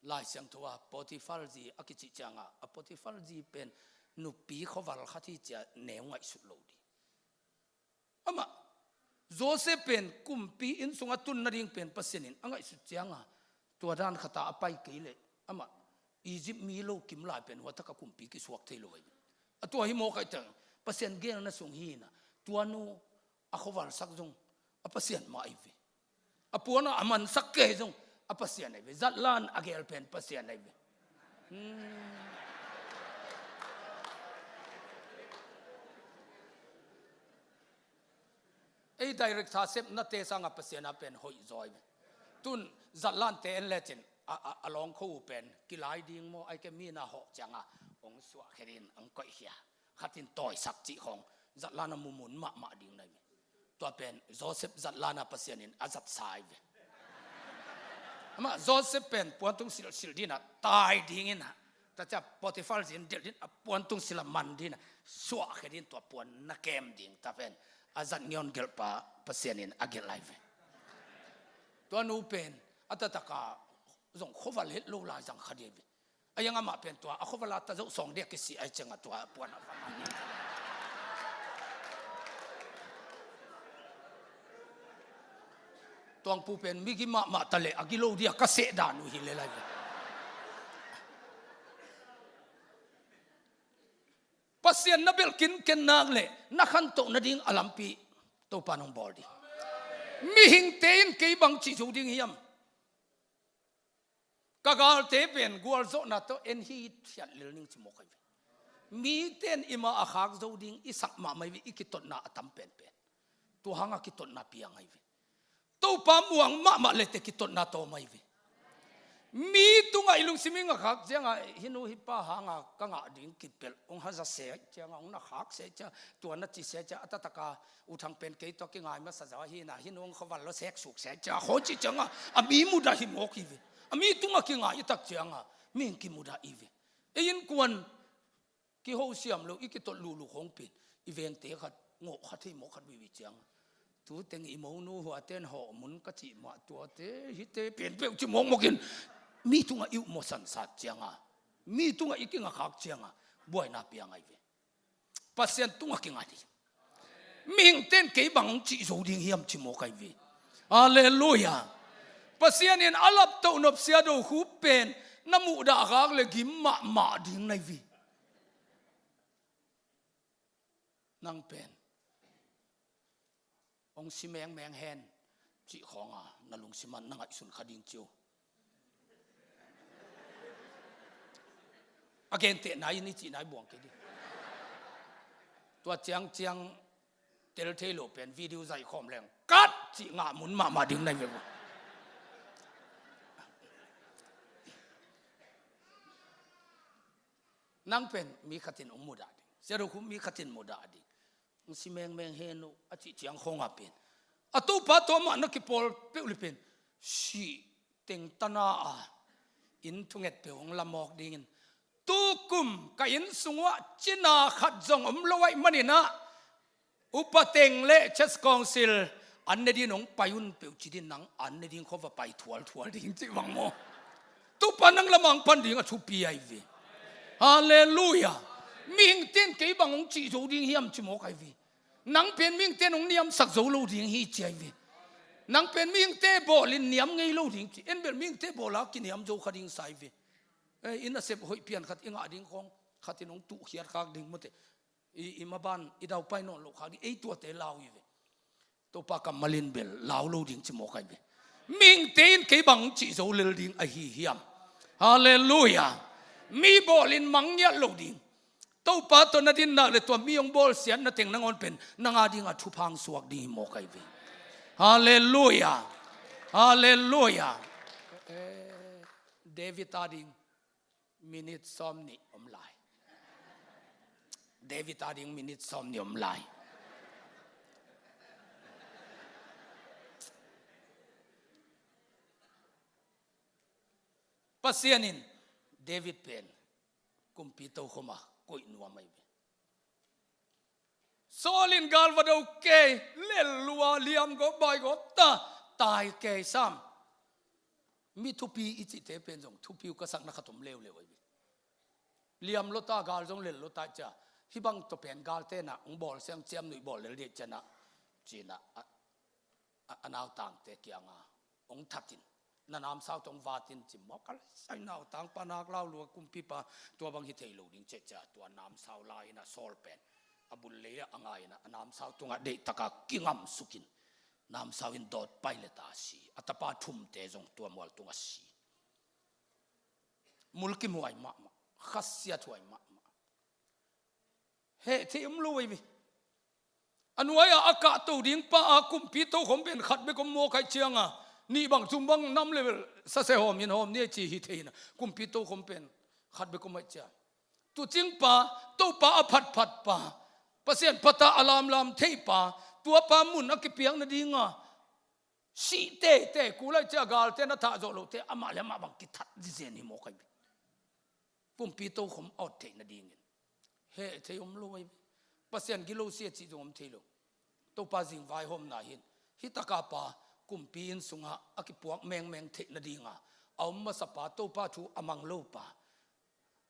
ลายเสียงตัวปอติฟัลจีอากิจิจังอ่ะปอติฟัลจีเป็นนุปีเขาวัลขัดที่จะแนวไงสุดโลดีอามาโจเซเป็นกุมปีอินสุงตุนนาดิ่งเป็นภาษาเนี่ยอังไงสุดจังอ่ะตัวด้านขัดไปกี่เลยอามาอียิปต์มีโลกิมลายเป็นหัวตะกุมปีกิสวกเทโลยตัวหิโมไกจังภาษาเกณฑ์นั่นส่งหินะตัวนู้อาเขาวัลสักจงภาษาไม่เวอาปวนะอามันสักเกจงภาษาไหนเวจัดล้านอาเกลเป็นภาษาไหนเวไอ้ direct ทาเซปนัดเตสังภาษาเป็นหอยจอยตุนจัดล้านเตนเลจินอาลองคู่เป็นกิไลดิ้งโมไอเกมีน่าหอกจังองสวะเขรินองก้อยเหียขัดินต่อยสักจิของจัดล้านมุมุนมาดิ้งในตัวเป็นโจเซฟจัดล้านภาษาเนี่ยอาจัดสายเวมาโจเซฟเป็นปวนตุงสิลดินะตายดิ้งนะแต่จะปอติฟัลจินเดลินปวนตุงสิลมันดินะสวะเขรินตัวปวนนักเกมดิ้งแต่เป็นอาจัดเงียนเกลปะภาษาเนี่ยอาเกลไลฟ์ตัวนู้เป็นอัตตะกาส่งข้อวัลเฮโลลาจังขดีบิไอ้ยังอามาเป็นตัวข้อวัลตะจะส่งเด็กกิสิไอ้จังตัวปวนอะไรนี่ตัวผู้เป็นมิกิมาตะเลอากิโลเดียกเสดานุฮิเลไลบิปัสเซียนนับเบลกินเกนนักเลยนักขันโตนัดิ้งอลัมปีตัวปานองบอลดีมีหิงเตนเกยบังจิจูดิ้งฮิมกากาลเตเป็นกัวโซนัตเอ็นฮีเทียนเลนิงจิโมกมีเตนอิมาอาขากโจดิ้งอิสักมาไม่วิอิกิตนาตัมเป็นตัวหางกิตนาเปียงไงวิตั tu pa muang ma le te kitot na to mai vi mi tu ngai lung siminga khak janga hinu hi pa hanga kanga ding kitpel ong ha za se janga ong na khak se cha tu na chi se cha atataka uthang pen ke to ki ngai ma sa za hi na hinung khawal lo sek suk se cha ho chi changa ami mu da hi mo ki vi ami tu nga ki ngai tak changa min ki mu da i vi e yin kwan ki ho siam lo ikitot lu lu khong pin i veng te khat ngo khat hi mo khat wi wi changa tu teng i mo nu ho aten ho mun ka chi ma tu te hi te pen pe chi mong mokin mi tu nga yu mo san sat changa mi tu nga ikinga khak changa boy na piang ai ve pasien tu nga kinga di ming ten ke bang chi zo ding hiam chi mo kai ve hallelujah pasien in alap to nop sia do hu pen namu da gak le gim ma ding nai vi nang pen ông xi meng hen chị khong à na lung xi man na ngai sun khading chiu again te nai ni chi nai buang ke di tua chiang tel thelo pen video zai khom leng kat chi nga mun ma ding nai ve nang pen mi khatin ong muda di zero kum mi khatin muda di si meng hen no a chi chiang khong a pen a tu pa to ma na ki pol pe uli pen si teng tana a in thunget pe ong lamok dingin tu kum ka in sungwa china khat jong om lowai manina upateng le church council an ne din ong payun pe chi din nang an ne din khova pai thual ding chi wang mo tu pa nang lamang pan ding a thu pi ai ve hallelujah ming ten ke bang ong chi zo ding hiam chi mo kai vi nang pen ming ten ong niam sak zo lo ding hi chai vi nang pen ming te bol in niam ngei lo ding chi en bel ming te bola ki niam zo khading sai vi in a sep hoi pian khat inga ding khong khatin ong tu khiat khak ding mote i maban i dau pai no lo khak ei tu te lau i ve to pa kam malin bel lau lo ding chi mo kai vi ming ten ke bang chi zo lel ding a hi hiam hallelujah mi bol in mangya lo ding to pa to na din na le to mi ong bol sian na teng nangon pen nanga ding a thu phang suak di mo kai vi hallelujah hallelujah David ading minute somni om lai David ading minute somni om lai pasianin David pen kumpi to khoma koi nuwa mai be solin galvado ke lelwa liam go bai go ta tai ke sam mi thupi ichi te pen jong thupi ka sak na khatom lew lew ai liam lota gal jong lel lota cha hi bang to pen gal te na ong bol sem chem nui bol le de chana china anaw tang te kyanga ong thatin na nam sao tong vatin chim mokal sai naw tang panak law lu kumpi pa tua bang hi thei lo ding che cha tua nam sao lai na sol pen abul le angai na nam sao tunga de taka kingam sukin nam sao in dot paile ta si atapa thum te jong tua mol tunga si mulki muai ma khasya thuai ma he thim lu wi bi anuaya aka to ding pa a kumpi to khom ben khat be kom mo khai chianga ni bang chum bang nam level sa se hom in hom ne chi hi theina kumpi to khom pen khat be kom ma cha tu ching pa to pa a phat pa pasien pata alam lam thei pa tua pa mun ak piang na dinga si te kulai cha gal te na tha zo lo te ama le ma bang ki that ji zen ni mo kai kumpi to khom out thei na ding he thei om lo pasien gilo si chi jom thei lo to pa jing vai hom na hin hi taka pa kumpi in sunga akipuak meng thei na dinga aum ma sapa to pa thu amang lo pa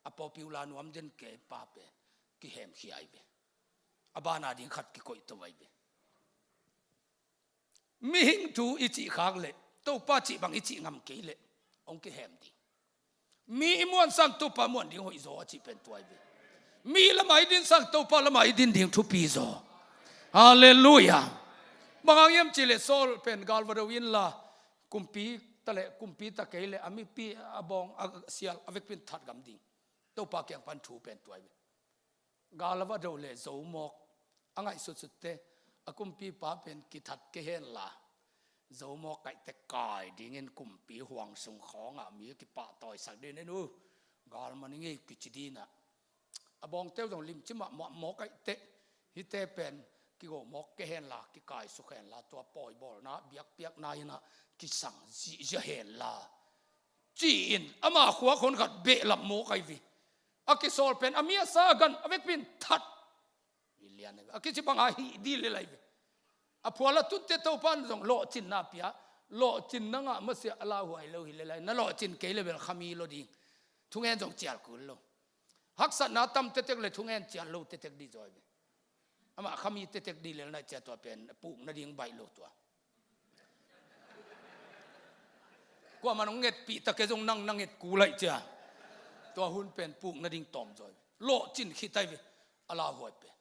apo piula nuam den ke pa pe ki hem khi ai be abana ding khat ki koi to wai be mi hing tu ichi khak le to pa chi bang ichi ngam ke le ong ki hem di mi muan sang to pa muan ding hoi zo chi pen tuai be mi la mai din sang to pa la mai din ding thu pi zo hallelujah bangang yam chile sol pen galvado win la kumpi tale kumpi ta ke le ami pi abong sial avec pin that gam ding to pa kyang pan thu pen tuai be galvado le zo mok angai su te akumpi pa pen ki that ke hen la dấu mò cậy tệ cài đi nghe cùng bị hoàng sùng khó ngả mía cái bạ tỏi sạc đến đấy nu gà mà nghe cái chỉ đi nè bong teo dòng lim chứ mà mò cậy tệ hi tệ pen cái gỗ mò cái hèn là cái cài sục hèn là tua bòi bò na biếc này na cái sẵn dị giờ hèn là chỉ in ama khóa con gặt bể làm mò cái gì cái sol pen amia sa gan avec pin thật liền này cái chỉ bằng ai đi lên lại phùa là tút tết tàu pan dòng lộ chín na pia lộ chín na ngã mất sẽ lao hoài lâu hi lại na lộ chín cái level khami lo đi thung en dòng chèl cún lo hắc sát na tâm tết tết lại thung en chèl lâu tết tết đi rồi ama khami tết tết đi lên lại chèl tua pen pu na điên bay lâu tua qua mà nó nghẹt bị ta cái dòng năng nghẹt cú lại chả tua hun pen pu na điên tòm rồi lộ chín khi tay về lao hoài pen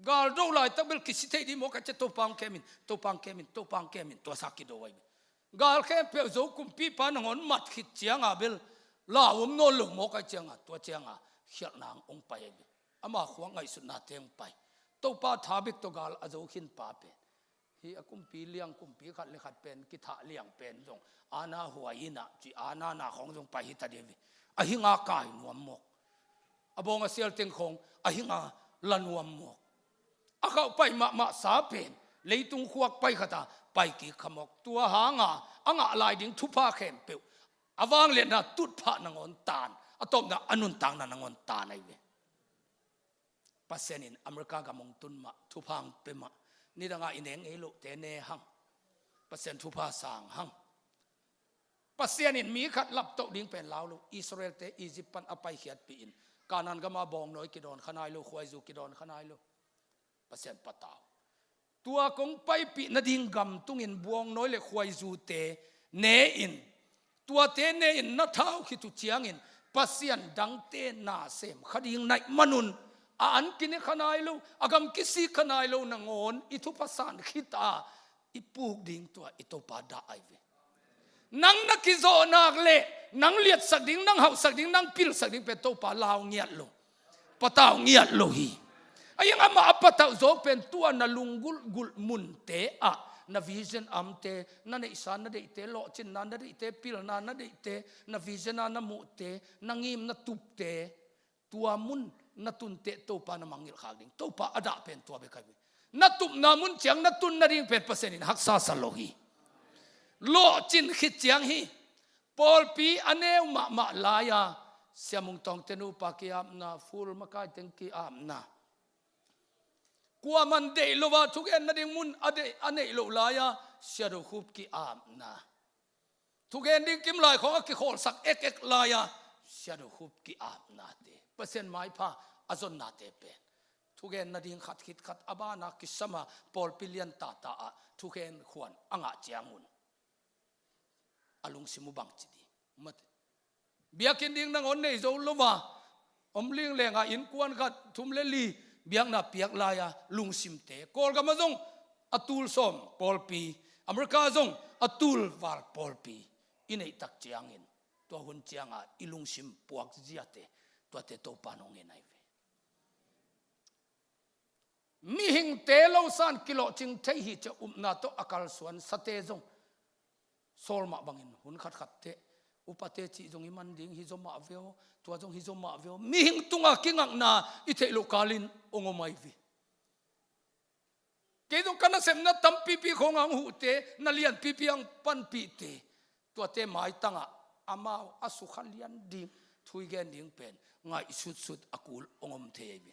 gal đâu lại tao biết cái gì thế đi mua cái chất topang kemin tua sakit đâu vậy gal kem pe zo kum pi pan ngon mat khit chiang à bil la no lu mua cái chiang à tua chiang à hiat nang ong pai ama khuang ngai su na teng pai topa thabik to gal azo khin pa pe hi akum pi liang kum pi khat le khat pen ki tha liang pen jong ana huaina chi ana na khong jong pai hi ta devi a hi nga kai nuam mok abong a sel teng khong a hi nga lanuam mok akau pai ma sa pen leitung khuak pai khata pai ki khamok tua hanga anga lai ding thupa khem pe awang le na tut pha na ngon tan atom na anun tang na ngon tan ai ve pasenin america ga mong tun ma thupang pe ma ni danga ineng elo te ne hang pasen thupa sang hang pasenin mi khat lap to ding pen law lo israel te egypt pan apai khiat pi in kanan ga ma bong noi ki don khanai lo khwai zu ki don khanai lo pasen patao tua kong pai pi na ding gam tung in buong noi le khwai zu te ne in tua te ne in na thau khi tu chiang in pasian dang te na sem khading nai manun a an kini khanai lo agam kisi khanai lo na ngon I thu pasan khita I puk ding tua I to pa da ai ve nang na ki zo nak le nang liat sak ding nang hau sak ding nang pil sak ding pe to pa law ngiat lo patao ngiat lo hi ayang ama apatao zo pen tua na lungul gul munte a na vision amte na ne isan na de te lo chin na de te pil na de te na vision na mu te na ngim na tup te tua mun na tun te to pa na mangil khagding to pa ada pen tua be kai na tup na mun chiang na tun na ring pen pasenin haksa salohi lo chin khit chiang hi pol pi aneu ma laya siamung tong tenu pa ki am na full makai teng ki am na qua man de lo wa thuk en na ding mun ane lo la ya shadow khup ki am na thuk en ding kim lai khong ki khol sak ek la ya shadow khup ki am na te pasen mai pha azon na te pe thuk en na ding khat khit khat abana ki sama pol pilian ta a thuk en khwan anga chiangun alung simu bang chi di mat biakin ding nang on nei zo lo wa omling lenga in kwan khat thum le li biang na piak laya lung simte kol ga mazong atul som polpi america zong atul war polpi inei tak chiangin to hun chianga ilung sim puak ziate to te to panong enai ve mi hing te lo san kilo ching thei hi cha na to akal suan sate zong solma bangin hun khat khat te upate chi zong iman ding hi zoma veo tua zong hi zoma veo mi hing tunga kingak na I the lokalin ongomai vi ke dong kana sem na tampi pi khong ang hu te na lian pi pi ang pan pi te tua te mai tanga ama asu khan lian ding thui gen ding pen ngai sut akul ongom the vi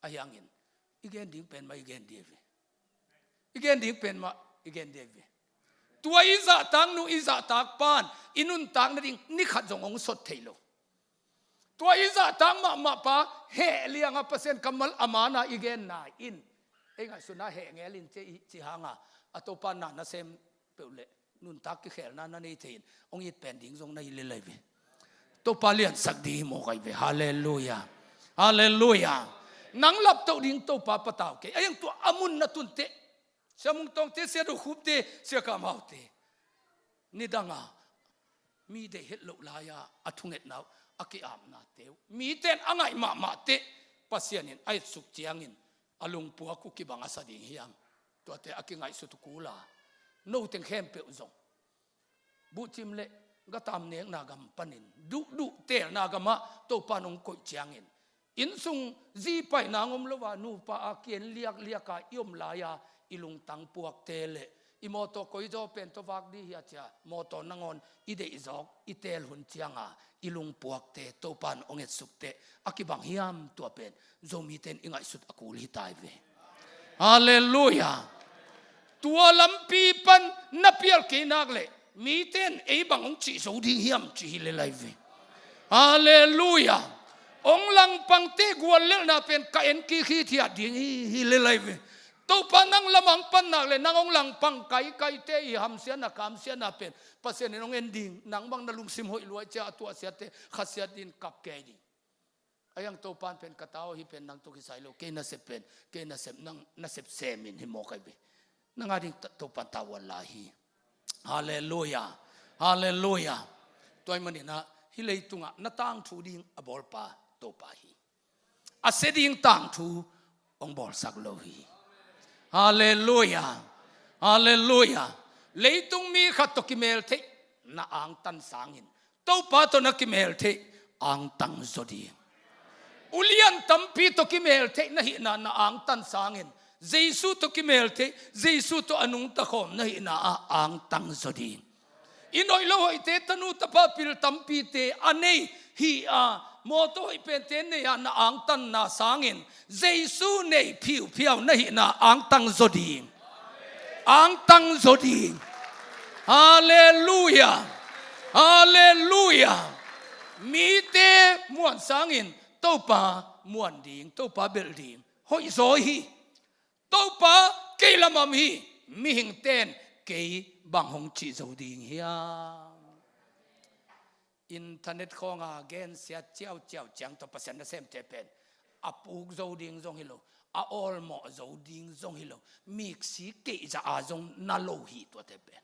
ayangin igen ding pen mai igen devi igen ding pen ma igen devi tua iza tang nu iza tak pan inun tang na ding ni khat jong ong sot thailo tua iza tang ma pa he liang a pasen kamal amana igen na in enga suna he ngelin che chi hanga atopa na sem peule nun tak ki khel na nei thein ong it pen ding jong nei le le ve to pa lian sak di mo kai ve hallelujah hallelujah nang lap to ding to pa pataw ke ayang tu amun na tun te samung tong te se do khup te se ka mau te ni danga mi de het lo la ya athunget naw aki am na te mi ten angai ma te pasianin ai suk chiangin alung puwa ku ki banga sa ding hiam to te aki ngai su tu kula โน้ตเข็มเปียวจงบุจิมเล่ก็ตามเนียงนากำปันินดุเตลนากำมะตัวปานงกุยเจียงอินซุงจีไปนางอมลวานูปาอาเกียนเลียกายอมลายาอิลุงตังปวกเตเลอิโมโตกุยโจเป็นตัววักดีฮิอาจาโมโตนางอนอิเดอิจอกอิเตลหุนเจียงาอิลุงปวกเตตัวปานองเอสุกเตอากิบังฮิยามตัวเป็นโจมีเตนอิงไอสุดอากูลิตายเวฮาเลลูยาตัวลำปีปันนับเปียลกีนักเลยมีเต้นไอ้บางองค์จีสูดิ้งเฮียมจีเลไลฟ์ฮาเลลูยาองค์ลังปังเตกวนเลน่าเป็นกาเอ็นกีขี้ที่ดิ้งฮีเลไลฟ์ตัวปานังละมังปันนักเลยนางองค์ลังปังไก่เตยหำเสียนักหำเสียนักเป็นภาษาในน้องเอ็นดิ้งนางบางนลุงซิมหอยรวยเจ้าตัวเสียเตขัดเสียดินกับแกดีไอ้ยังตัวปานเป็นกระเต้าที่เป็นนางตุกิสายโลเกนัสเซเป็นเกนัสเซนังนัสเซเซมินหิโมกไอเบนางอาดิงตัวปานตาวันลาฮีฮาเลลูยาฮาเลลูยาตัวมันนี่นะฮิเลตุงะนาตังทูดิงอบอลปาโตปาฮีอาเซดิงตังทูองบอลสักโลฮีฮาเลลูยาฮาเลลูยาเลตุงมีขัดตกิเมลเทนาอังตันสางินโตปาโตนักกิเมลเทอังตังโซดีอุลียนตัมปีตกิเมลเทนะฮินาอังตันสางินเจสุตกิเมลเทเจสุตอนุงตะคอมนะฮินาอังตังโซดีอินโอยโลหิเตตนุตปาปิลตัมปีเตอันนี้ฮีโมโตฮิเป็นเตนเนียนาอังตันนาสางินเจสุเนยผิวนะฮินาอังตังโซดีอังตังโซดีฮาเลลูยาฮาเลลูยามีเตมวนสางินโตปามวนดิ่งโตปาเบลดิ่งหอยโซฮีโตปาเกลมัมฮีมีหิงเต้นเกยบางหงจีโซดิ่งเฮียอินเทอร์เน็ตของอาเกนเสียเจ้าจังตัวเปอร์เซ็นต์เซมเจเป็นอาปูกโซดิ่งจงฮิโลอาออลมอโซดิ่งจงฮิโลมิกซีเกยจะอาจงนาโลฮีตัวเตเป็น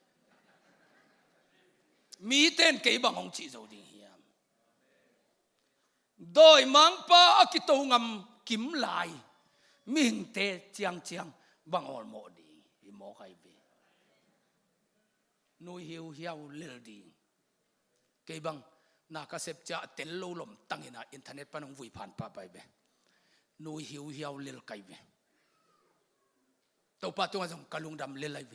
มีเต้นเกยบางหงจีโซดิ่งเฮียโดยมังปาอากิโตงำกิมลายมิงเตเจียงบางออลโมดีฮิโมไคเบนุยฮิวเฮียวเลลดีเกบังนักเสพจะเตลโลลมตั้งอินาอินเทอร์เน็ตปนงวิผ่านป้าไปเบนุยฮิวเฮียวเลลไกเบตัวป้าตัวส่งกะลุงดำเลลไลเบ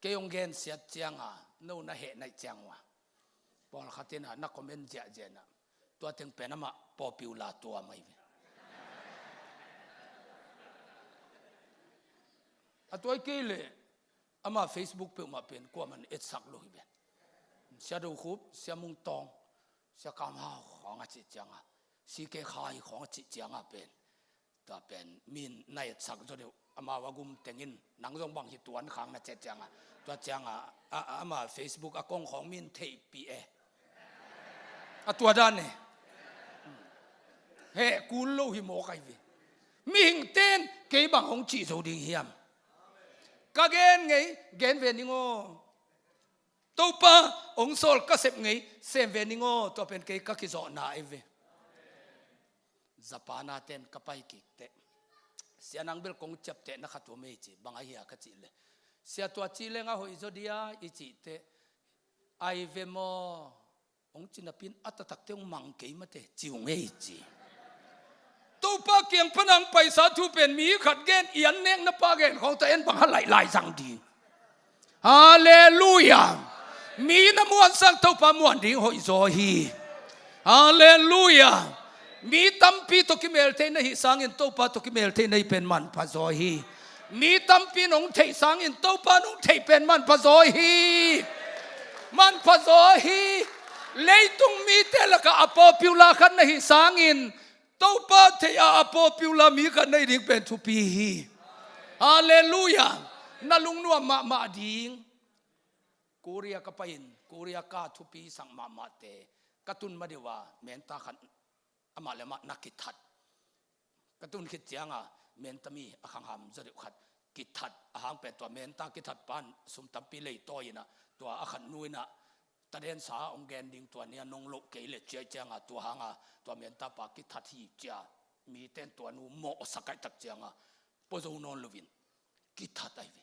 เกยองเกนเสียเจียงโน่นเหตุในเจียงวะพอขัดตินะนักคอมเมนต์เจนะตัวถึงเป็นน้ำปอปิวลาตัวไม่เว้ยตัวกี่เลยอามา Facebook เปิดมาเป็นกว่ามันเอ็ดสักเลยเว้ยเสียดูคูบเสียมุงตองเสียกำหาของอาจิตจังสีเกขายของอาจิตจังเป็นตัวเป็นมินในสักตัวเดียวอามาว่ากุมแต่งินหนังทรงบังหิตวนขังนะเจ็ดจังตัวจังอามา Facebook อากงของมินเทปีเอตัวด้านเนี่ยเฮ้กูโลหิโมไกวิมีหิงเต้นเกี่ยบังของจีโซดิ่งเฮียมก็เกณฑ์ไงเกณฑ์เวนิโงตัวป้าองโซลก็เสพไงเซมเวนิโงตัวเป็นเกี่ยก็คิดจะน่าเอเวจะปานาเต้นก็ไปกิเตเสียนังเบลคงจับเตนักขัดตัวไม่จีบางไอ้เหี้ยก็จีเลยเสียตัวจีเลยงาหอยโซเดียอีจีเตไอเวโมองจินปินอัตตักเตียงมังเกยมาเตจิวเงยจีตัวป้าเกียงพนังไปสาธุเป็นมีขัดเกณฑ์เอียนเน่งนับป้าเกณฑ์ของตัวเองบังหลายสังดีฮาเลลูยามีน้ำมวนสักตัวป้ามวนดิ่งหอยโซฮีฮาเลลูยามีตั้มปีตกิเมลเทนหิสังอินตัวป้าตกิเมลเทนหิเป็นมันพะโซฮีมีตั้มปีนงเทสังอินตัวป้านงเทเป็นมันพะโซฮีมันพะโซฮีเลยตุงมีเตลกะอปอปิวลาขันในสางอินตัวป้าเทียอปอปิวลามีขันในดิ่งเป็นทุปีฮีฮาเลลูยานาลุงนัวมาดิ่งกูเรียกไปอินกูเรียกาทุปีสังมาเตกตุนมาดีว่าเมนตาขันอามาเลมานักกิทัดกตุนคิดเจียงเมนตามีอาขังหามจะเดือดขัดกิทัดอาหางเป็นตัวเมนตากิทัดปานสุมตัมปีเลยตัวยินะตัวอาขันนุยนะตะเดนสาองแกนดิ่งตัวเนี้ยนงโลกเกลเจียจังตัวหางตัวเมียนตาปากิทัดที่เจ้ามีเต้นตัวนูโมสกัยตักจัง ปโจนอนลวินกิทัดไอวิ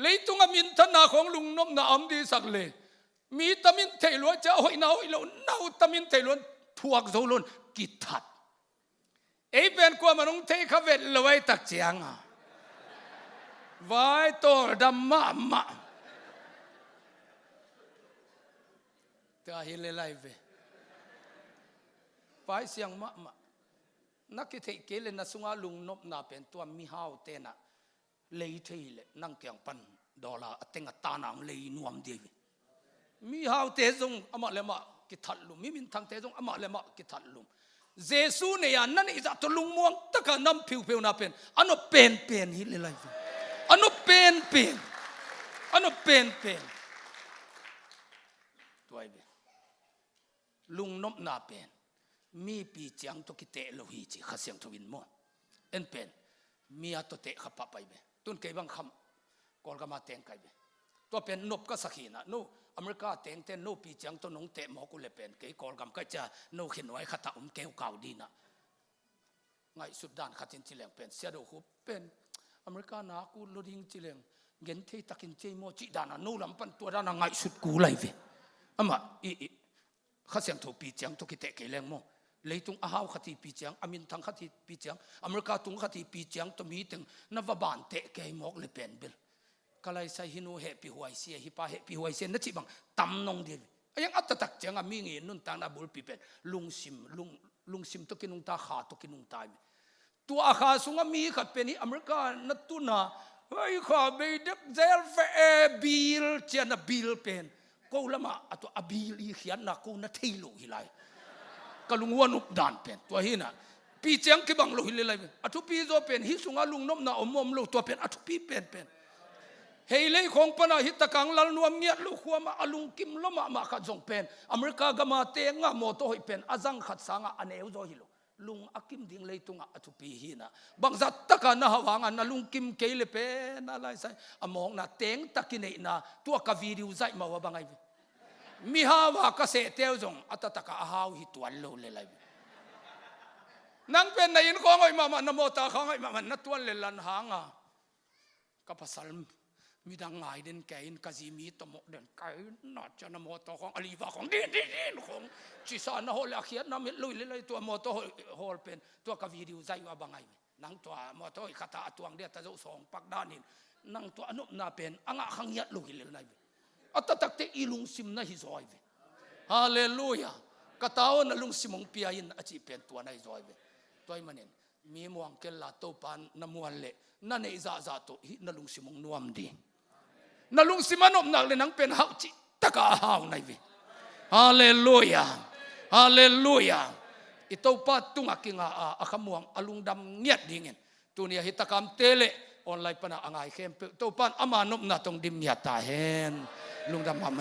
เลยตุงมินธนาของลุงนมนาอัมดีสักเลยมีตามินเทลวนจะหอยนาวอีโลนาวตามินเทลวนทวกโซลุนกิทัดไอ้เป็นกว่ามันต้องเทขเวทเลยตักเจียงอ่ะไว้ตัวดำมาแต่เฮเลไลเวไปเสียงมานักกิเทเกเลนัสุงาลุงนบนาเป็นตัวมีฮาวเตนะเลยเทเลนั่งเกียงปันดอลลาร์เต็งตานังเลยนวมดีมีฮาวเตจงอามาเลมากิทัดลุมมีมินทางเตจงอามาเลมากิทัดลุมเจสูเนี่ยนั่นอิจฉาตุลุงม่วงตะกันน้ำผิวนาเป็นอันนั้นเป็นฮิเลไลเวอันนั้นเป็นอันนั้นเป็นตัวไอ้เบลุงนบนาเป็นมีปีจังตุกิเตะโลหิจิข้าเสียงทวินมั่วเอ็นเป็นมีอัตเตะขับปะไปเบตุนเก็บังคำกอลกามาเตงไกเบตัวเป็นนบก็สักขีนะโนอเมริกาเตงเตนโนปีจังตัวนงเตะหมอกุเลเป็นเกกอลกามก็จะโนเข็นไว้ขัดอุ้มเกลเก่าดีนะไงสุดด้านขัดจินจิเลงเป็นเสียดูคุเป็นอเมริกานากูโลดิงจิเลงเงินที่ตักินเจโมจิดานะโนลำปันตัวด้านไงสุดกูไลเวอามาข้าเสียงถูกปีจังตุกิเตะเกลงมั่วเลยตุงอาหาวขัดปีจังอามินทังขัดปีจังอเมริกาตุงขัดปีจังตัวมีถึงนวบานเตะเกยหมอกเลยเป็นเบลก็เลยใส่หินูเหปีหัวเสียหิปาเหปีหัวเสียนั่นจิบังตำนองเดียวยังอัตตักจังอามีเงินนุ่นตางนาบุลปีเป็นลุงซิมตุกินุงตาขาตุกินุงตายตัวอาคาสุงมีขัดเป็นนี่อเมริกานัตุนาเฮ้ยข้าไปเด็กเซลฟ์บิลเจนบิลเป็นกูละมาอัตัวอบิลอีเขียนนักกูนัททิลุฮิไลก็ลุงวันุบดานเป็นตัวหินะปีเจียงกิบังลุฮิไลอัตุปีโซเป็นฮิสุงาลุงนบนาอมมลุตัวเป็นอัตุปีเป็นเฮเลยของปนาฮิตกังลันนวมเมียลูกหัวมาอลุงกิมลมาขัดส่งเป็นอเมริกากามาเตงะโมโตฮิเป็นอาจังขัดสางะอันเอวโซฮิโลลุงอากิมดิ่งเลยตุงอัตุปีหินะบางจัดตะกันนะฮวังอันนะลุงกิมเกลเป็นอะไรใส่อมองนะเตงตะกินเอนะตัวกวีดิวใจมาว่าบางไงมีฮาวากเสเตียวจงอัตตะกะฮาวฮิตวันโลเลยเลยนั่งเป็นในอินของไอ้มามันนโมตาของไอ้มามันนัดวันเลลันหางอ่ะกับภาษามีดังไงเด่นแกอินกาซิมีตมกเด่นไก่นัดจะนโมตาของอลีวาของดินของจิสานโฮลอาเขียนน้ำมิลุยเลยตัวโมตโฮลเป็นตัวกวีดิวใจว่าบางไงนั่งตัวโมตคาถาตัวงเดียตะจุสองปักด้านินนั่งตัวอนุนาเป็นอ่างขังยัดลุยเลยเลยอัตตักเตอีลุงซิมนะฮิซอยเวฮาเลลูยากะตาวนะลุงซิมงปียินอจิเป็นตัวนะฮิซอยเวตัวมันเองมีมวงเกลลาโตปานนมวลเละนั่นเอซาโตฮินะลุงซิมงนวมดีนะลุงซิมานอมนักเลยนังเป็นฮาวจิตะกะฮาวในเวฮาเลลูยาฮาเลลูยาอิโตปาตุงอากิงอาขมวงอลุงดำเงียดดิ่งเงินตัวนี้ฮิตะกามเตเลออนไลน์ปนะอ่างไอเข้มตัวปานอามานบนาตรงดิมยาตาเฮนลุงดำมาเม